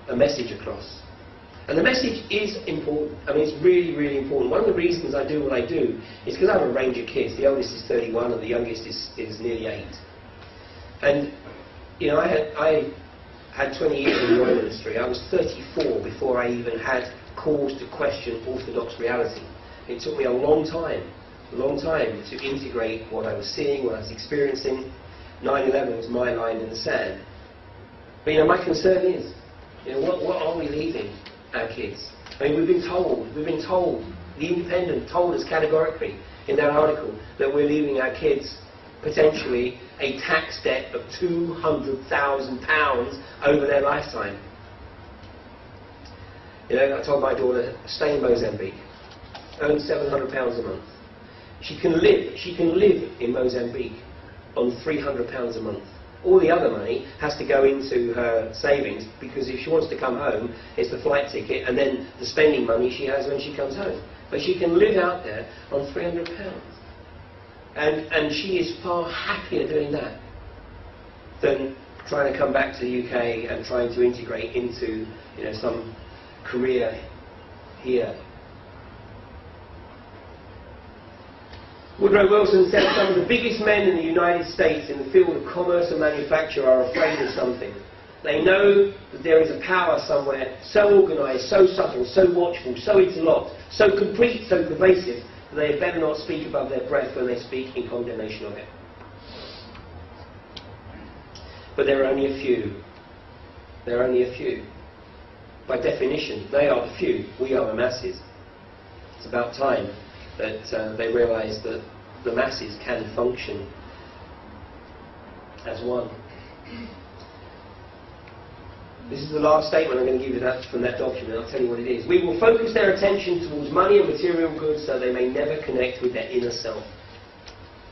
a message across. And the message is important. I mean, it's really, really important. One of the reasons I do what I do is because I have a range of kids. The oldest is 31 and the youngest is nearly 8. And, you know, I had 20 years in the oil industry. I was 34 before I even had cause to question orthodox reality. It took me a long time to integrate what I was seeing, what I was experiencing. 9/11 was my line in the sand. But, you know, my concern is, you know, what are we leaving our kids? I mean, we've been told, The Independent told us categorically in that article that we're leaving our kids potentially a tax debt of £200,000 over their lifetime. You know, I told my daughter, stay in Mozambique, earn £700 a month. She can live in Mozambique on £300 a month. All the other money has to go into her savings, because if she wants to come home, it's the flight ticket and then the spending money she has when she comes home. But she can live out there on £300. And she is far happier doing that than trying to come back to the UK and trying to integrate into, you know, some career here. Woodrow Wilson said some of the biggest men in the United States in the field of commerce and manufacture are afraid of something. They know that there is a power somewhere so organised, so subtle, so watchful, so interlocked, so complete, so pervasive, that they had better not speak above their breath when they speak in condemnation of it. But there are only a few. There are only a few. By definition, they are the few, we are the masses. It's about time that they realise that the masses can function as one. This is the last statement I'm going to give you from that document. I'll tell you what it is. We will focus their attention towards money and material goods so they may never connect with their inner self.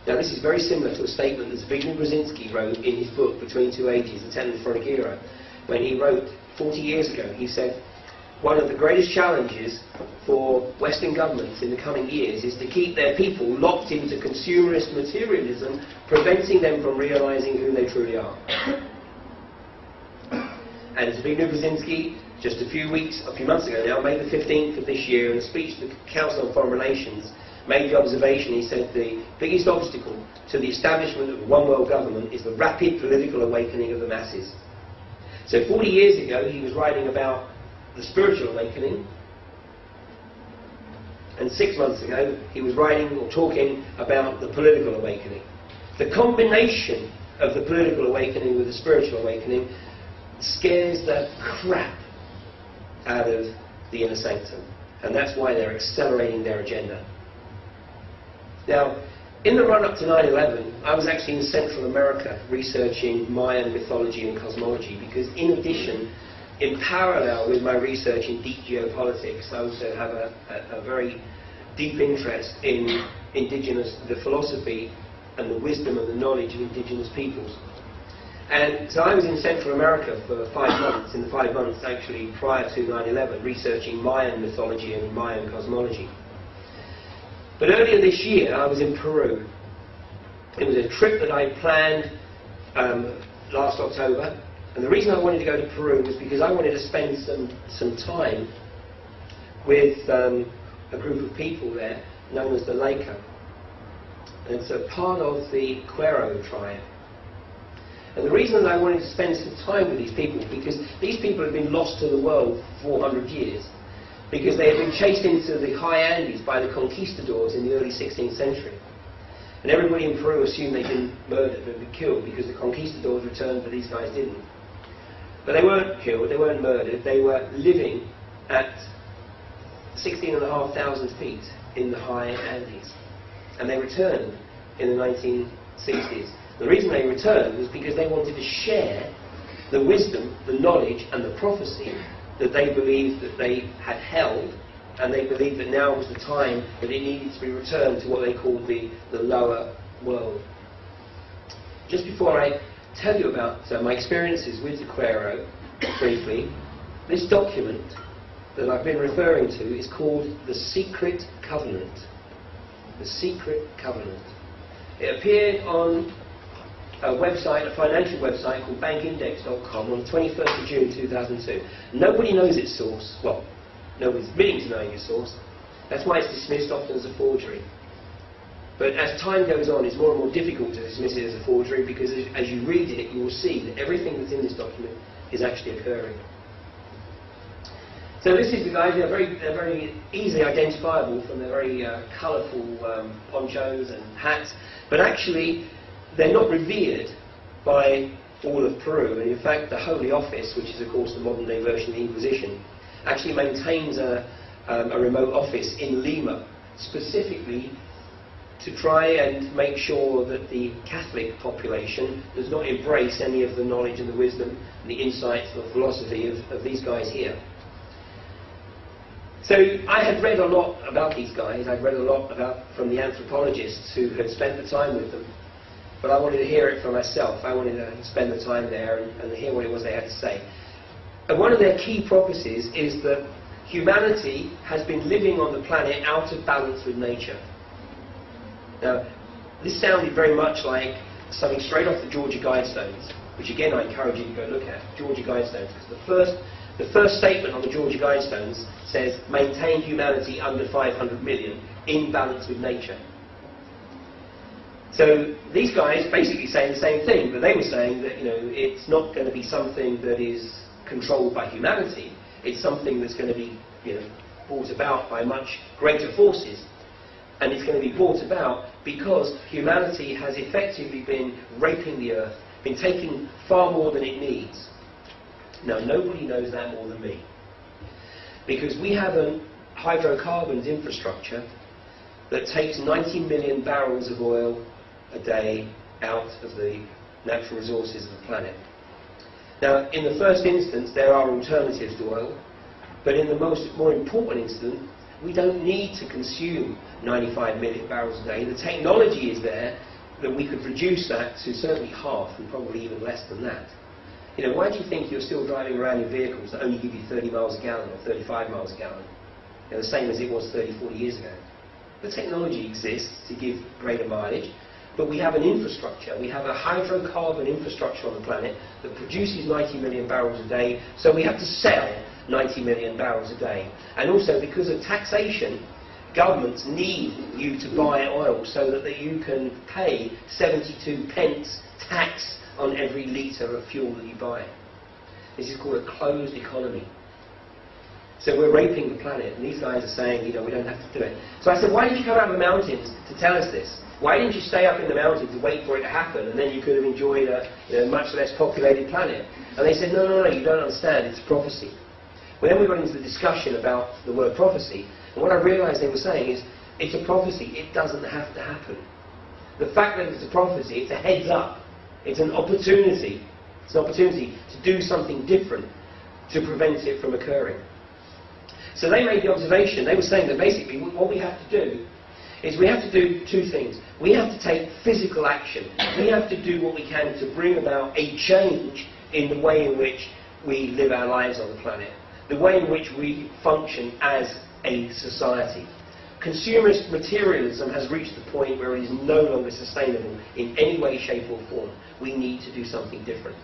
Now this is very similar to a statement that Zbigniew Brzezinski wrote in his book Between Two Ages, The Tenth Frontiera. When he wrote 40 years ago, he said, one of the greatest challenges for Western governments in the coming years is to keep their people locked into consumerist materialism, preventing them from realising who they truly are. And Zbigniew Brzezinski, just a few months ago now, May the 15th of this year, in a speech to the Council on Foreign Relations, made the observation, he said, the biggest obstacle to the establishment of a one world government is the rapid political awakening of the masses. So 40 years ago, he was writing about the spiritual awakening, and 6 months ago, he was writing or talking about the political awakening. The combination of the political awakening with the spiritual awakening scares the crap out of the inner sanctum, and that's why they're accelerating their agenda. Now, in the run-up to 9/11, I was actually in Central America researching Mayan mythology and cosmology, because in addition, in parallel with my research in deep geopolitics, I also have a very deep interest in the philosophy and the wisdom and the knowledge of indigenous peoples. And so I was in Central America for 5 months, in the 5 months actually prior to 9/11, researching Mayan mythology and Mayan cosmology. But earlier this year, I was in Peru. It was a trip that I planned last October. And the reason I wanted to go to Peru was because I wanted to spend some time with a group of people there known as the Laika. And it's a part of the Quero tribe. And the reason that I wanted to spend some time with these people is because these people have been lost to the world for 400 years. Because they had been chased into the high Andes by the conquistadors in the early 16th century. And everybody in Peru assumed they'd been murdered, they'd been killed, because the conquistadors returned, but these guys didn't. But they weren't killed, they weren't murdered, they were living at 16,500 feet in the high Andes. And they returned in the 1960s. The reason they returned was because they wanted to share the wisdom, the knowledge, and the prophecy that they believed that they had held, and they believed that now was the time that it needed to be returned to what they called the lower world. Just before I tell you about my experiences with the Quero, briefly, this document that I've been referring to is called the Secret Covenant. The Secret Covenant. It appeared on a website, a financial website called bankindex.com on the 21st of June 2002. Nobody knows its source. Well, nobody's admitting to knowing its source. That's why it's dismissed often as a forgery. But as time goes on, it's more and more difficult to dismiss it as a forgery, because as you read it, you will see that everything that's in this document is actually occurring. So this is the guys. They're very easily identifiable from their very colourful ponchos and hats. But actually, they're not revered by all of Peru, and in fact the Holy Office, which is of course the modern day version of the Inquisition, actually maintains a remote office in Lima, specifically to try and make sure that the Catholic population does not embrace any of the knowledge and the wisdom and the insights or philosophy of these guys here. So I had read a lot about these guys. I'd read a lot from the anthropologists who had spent the time with them. But I wanted to hear it for myself. I wanted to spend the time there and hear what it was they had to say. And one of their key prophecies is that humanity has been living on the planet out of balance with nature. Now, this sounded very much like something straight off the Georgia Guidestones, which again I encourage you to go look at, Georgia Guidestones, because the first statement on the Georgia Guidestones says, maintain humanity under 500 million, in balance with nature. So these guys basically saying the same thing, but they were saying that it's not going to be something that is controlled by humanity. It's something that's going to be brought about by much greater forces, and it's going to be brought about because humanity has effectively been raping the earth, been taking far more than it needs. Now nobody knows that more than me, because we have a hydrocarbons infrastructure that takes 90 million barrels of oil a day out of the natural resources of the planet. Now, in the first instance, there are alternatives to oil, but in the more important instance, we don't need to consume 95 million barrels a day. The technology is there that we could reduce that to certainly half, and probably even less than that. Why do you think you're still driving around in vehicles that only give you 30 miles a gallon or 35 miles a gallon? The same as it was 30, 40 years ago. The technology exists to give greater mileage, but we have an infrastructure. We have a hydrocarbon infrastructure on the planet that produces 90 million barrels a day, so we have to sell 90 million barrels a day. And also, because of taxation, governments need you to buy oil so that you can pay 72 pence tax on every litre of fuel that you buy. This is called a closed economy. So we're raping the planet, and these guys are saying, you know, we don't have to do it. So I said, why did you come out of the mountains to tell us this? Why didn't you stay up in the mountains and wait for it to happen, and then you could have enjoyed a much less populated planet? And they said, no, you don't understand, it's prophecy. Well, then we got into the discussion about the word prophecy, and what I realized they were saying is, it's a prophecy, it doesn't have to happen. The fact that it's a prophecy, it's a heads up, it's an opportunity. It's an opportunity to do something different to prevent it from occurring. So they made the observation, they were saying that basically what we have to do is we have to do two things. We have to take physical action. We have to do what we can to bring about a change in the way in which we live our lives on the planet, the way in which we function as a society. Consumerist materialism has reached the point where it is no longer sustainable in any way, shape or form. We need to do something different.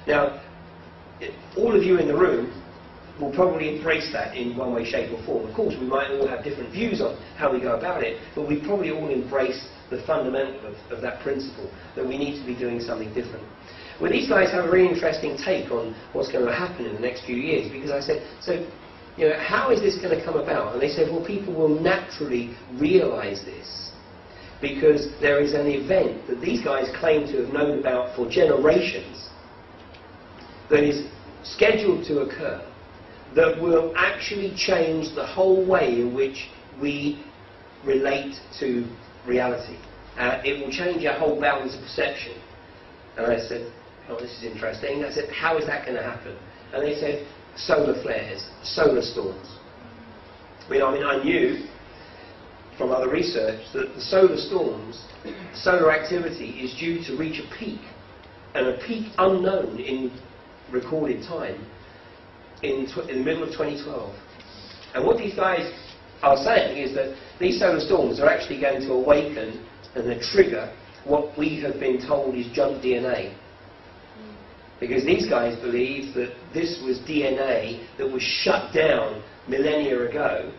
Now, all of you in the room will probably embrace that in one way, shape or form. Of course, we might all have different views on how we go about it, but we probably all embrace the fundamental of that principle, that we need to be doing something different. Well, these guys have a really interesting take on what's going to happen in the next few years, because I said, so, you know, how is this going to come about? And they said, well, people will naturally realize this, because there is an event that these guys claim to have known about for generations that is scheduled to occur, that will actually change the whole way in which we relate to reality. It will change our whole balance of perception. And I said, oh, this is interesting. I said, how is that going to happen? And they said, solar flares, solar storms. I knew from other research that the solar storms, solar activity is due to reach a peak, and a peak unknown in recorded time, in the middle of 2012. And what these guys are saying is that these solar storms are actually going to awaken and trigger what we have been told is junk DNA. Because these guys believe that this was DNA that was shut down millennia ago,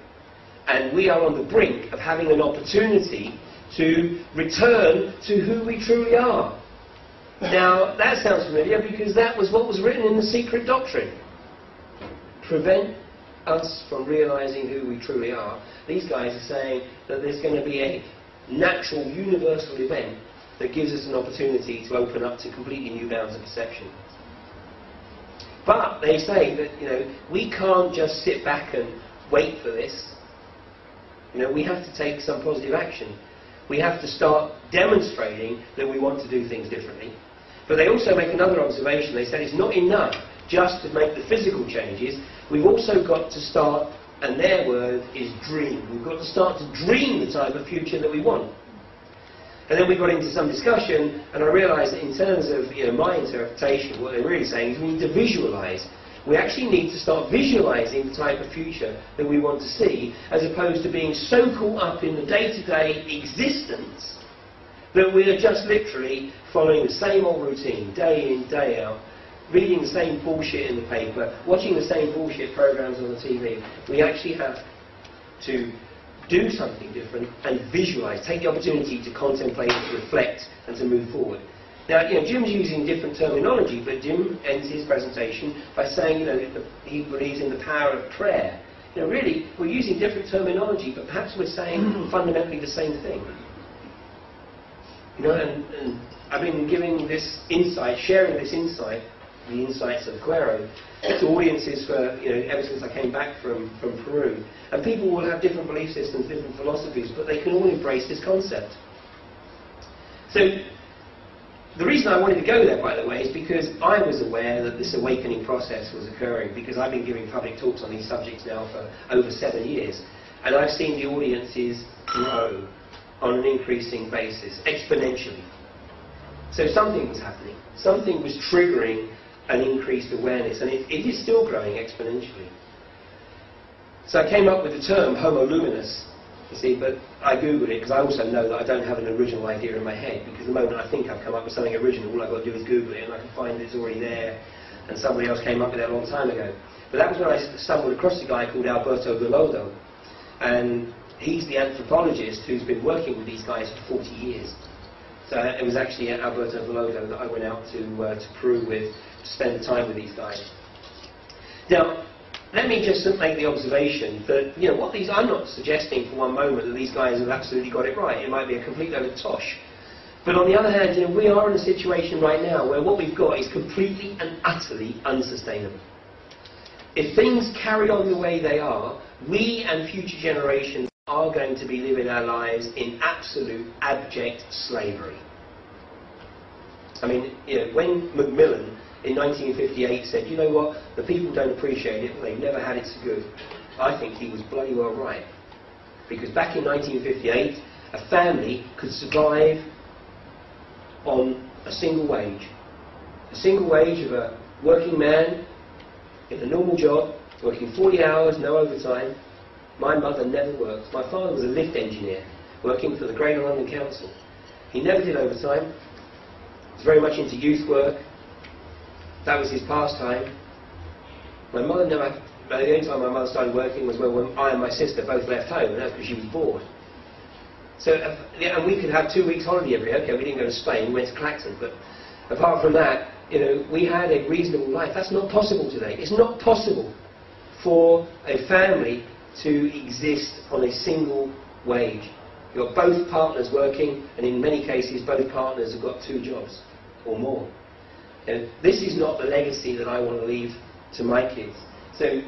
and we are on the brink of having an opportunity to return to who we truly are. Now, that sounds familiar because that was what was written in the secret doctrine. Prevent us from realizing who we truly are. These guys are saying that there's going to be a natural, universal event that gives us an opportunity to open up to completely new bounds of perception. But they say that, you know, we can't just sit back and wait for this. You know, we have to take some positive action. We have to start demonstrating that we want to do things differently. But they also make another observation. They said it's not enough just to make the physical changes. We've also got to start, and their word is dream. We've got to start to dream the type of future that we want. And then we got into some discussion, and I realised that in terms of my interpretation, what they're really saying is we need to visualise. We actually need to start visualising the type of future that we want to see, as opposed to being so caught up in the day-to-day existence that we are just literally following the same old routine, day in, day out, reading the same bullshit in the paper, watching the same bullshit programs on the TV. We actually have to do something different and visualise, take the opportunity to contemplate, to reflect, and to move forward. Now, Jim's using different terminology, but Jim ends his presentation by saying, that he believes in the power of prayer. Really, we're using different terminology, but perhaps we're saying fundamentally the same thing. And I've been giving this insight, sharing this insight, the insights of Quero, to audiences for, ever since I came back from Peru. And people will have different belief systems, different philosophies, but they can all embrace this concept. So, the reason I wanted to go there, by the way, is because I was aware that this awakening process was occurring, because I've been giving public talks on these subjects now for over 7 years, and I've seen the audiences grow on an increasing basis, exponentially. So something was happening. Something was triggering an increased awareness, and it is still growing exponentially. So I came up with the term Homo luminous, you see, but I Googled it because I also know that I don't have an original idea in my head, because the moment I think I've come up with something original, all I've got to do is Google it, and I can find it's already there, and somebody else came up with it a long time ago. But that was when I stumbled across a guy called Alberto Bellodo, and he's the anthropologist who's been working with these guys for 40 years. So it was actually at Alberto Velodo that I went out to Peru with, to spend time with these guys. Now, let me just make the observation that, you know, I'm not suggesting for one moment that these guys have absolutely got it right. It might be a complete load of tosh. But on the other hand, you know, we are in a situation right now where what we've got is completely and utterly unsustainable. If things carry on the way they are, we and future generations are going to be living our lives in absolute abject slavery. I mean, you know, when Macmillan in 1958 said, you know what, the people don't appreciate it, they've never had it so good, I think he was bloody well right. Because back in 1958, a family could survive on a single wage. A single wage of a working man in a normal job, working 40 hours, no overtime. My mother never worked. My father was a lift engineer, working for the Greater London Council. He never did overtime. He was very much into youth work. That was his pastime. My mother never... The only time my mother started working was when I and my sister both left home, and that's because she was bored. So, and we could have 2 weeks holiday every year. Okay, we didn't go to Spain, we went to Clacton, but apart from that, you know, we had a reasonable life. That's not possible today. It's not possible for a family to exist on a single wage. You've got both partners working, and in many cases, both partners have got 2 jobs or more. And this is not the legacy that I want to leave to my kids. So,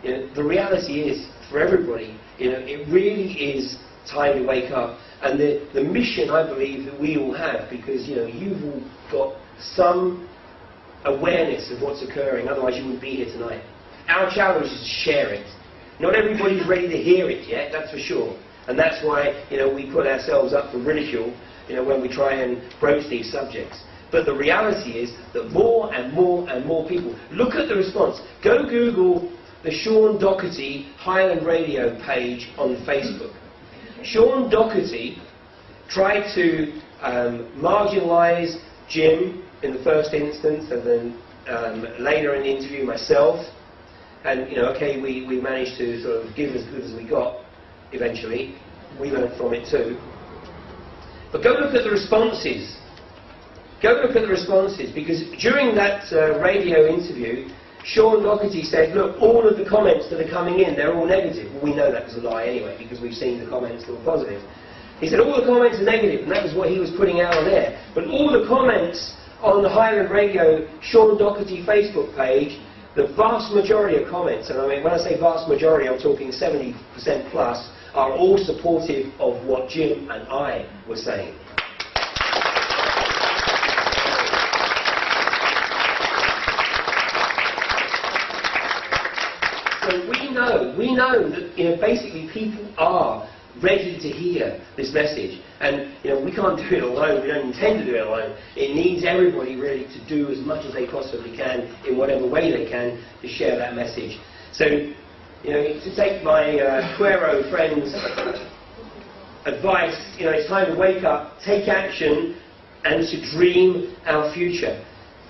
you know, the reality is, for everybody, you know, it really is time to wake up. And the mission, I believe, that we all have, because, you know, you've all got some awareness of what's occurring, otherwise you wouldn't be here tonight. Our challenge is to share it. Not everybody's ready to hear it yet, that's for sure. And that's why, you know, we put ourselves up for ridicule, you know, when we try and broach these subjects. But the reality is that more and more and more people, look at the response. Go Google the Sean Doherty Highland Radio page on Facebook. Sean Doherty tried to marginalise Jim in the first instance, and then later in the interview myself. And, you know, okay, we managed to sort of give as good as we got eventually. We learned from it too. But go look at the responses. Go look at the responses, because during that radio interview, Sean Doherty said, look, all of the comments that are coming in, they're all negative. Well, we know that was a lie anyway, because we've seen the comments that were positive. He said all the comments are negative, and that was what he was putting out on air. But all the comments on the Highland Radio Sean Doherty Facebook page, the vast majority of comments, and I mean, when I say vast majority, I'm talking 70% plus, are all supportive of what Jim and I were saying. So we know that, you know, basically people are ready to hear this message, and, you know, we can't do it alone. We don't intend to do it alone. It needs everybody really to do as much as they possibly can in whatever way they can to share that message. So, you know, to take my Quero friend's advice, you know, it's time to wake up, take action, and to dream our future.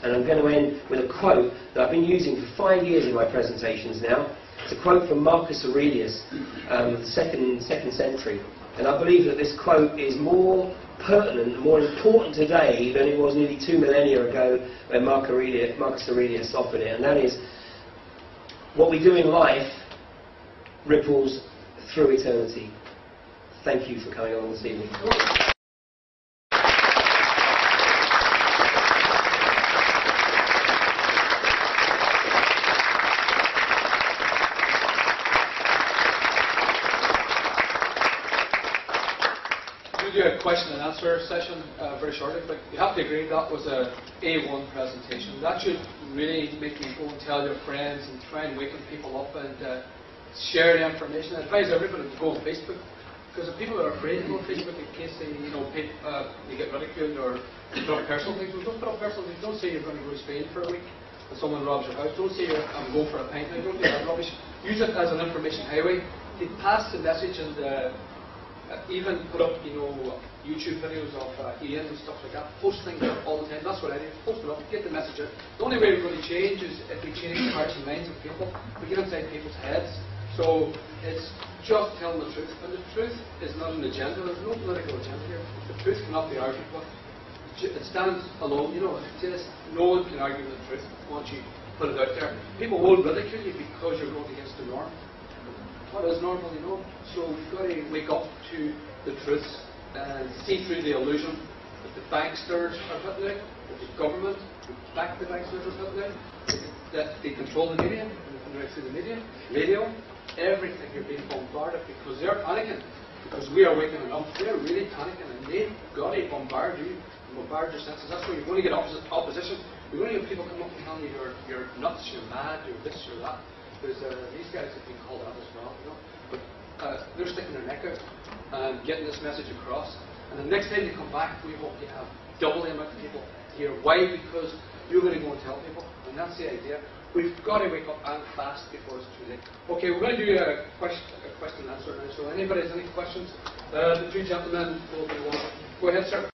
And I'm going to end with a quote that I've been using for 5 years in my presentations now. It's a quote from Marcus Aurelius, the second century. And I believe that this quote is more pertinent, more important today than it was nearly 2 millennia ago when Marcus Aurelius offered it. And that is, what we do in life ripples through eternity. Thank you for coming on this evening. Do a question and answer session very shortly, but you have to agree that was a A1 presentation. That should really make you go and tell your friends and try and waken people up and share the information. I advise everybody to go on Facebook, because if people are afraid to go on Facebook in case they, you know, they get ridiculed or put up personal things. Well, don't put up personal things. Don't say you're going to go to Spain for a week and someone robs your house. Don't say I'm going for a pint. Don't do that rubbish. Use it as an information highway. They pass the message, and even put up, you know, YouTube videos of Ian and stuff like that. Post things up all the time. That's what I do. Post it up, get the message out. The only way we're going to change is if we change the hearts and minds of people. We get inside people's heads. So it's just telling the truth. And the truth is not an agenda. There's no political agenda here. The truth cannot be argued with. it stands alone. You know, it's just no one can argue with the truth once you put it out there. People will ridicule you because you're going against the norm. What is normal, you know? So we've got to wake up to the truths and see through the illusion that the banksters are putting out, that the government who back the banksters are putting out, that they control the media, and right through the media, radio, everything. You're being bombarded because they're panicking. Because we are waking up, they're really panicking, and they've got to bombard you, bombard your senses. That's where you're going to get opposition. You're going to get people come up and tell you you're nuts, you're mad, you're this, you're that. There's these guys have been called out as well, you know. But they're sticking their neck out and getting this message across. And the next time you come back, we hope you have double the amount of people here. Why? Because you're going to go and tell people, and that's the idea. We've got to wake up and fast before it's too late. Okay, we're going to do a question and answer now. So anybody has any questions? The two gentlemen will be one. Go ahead, sir.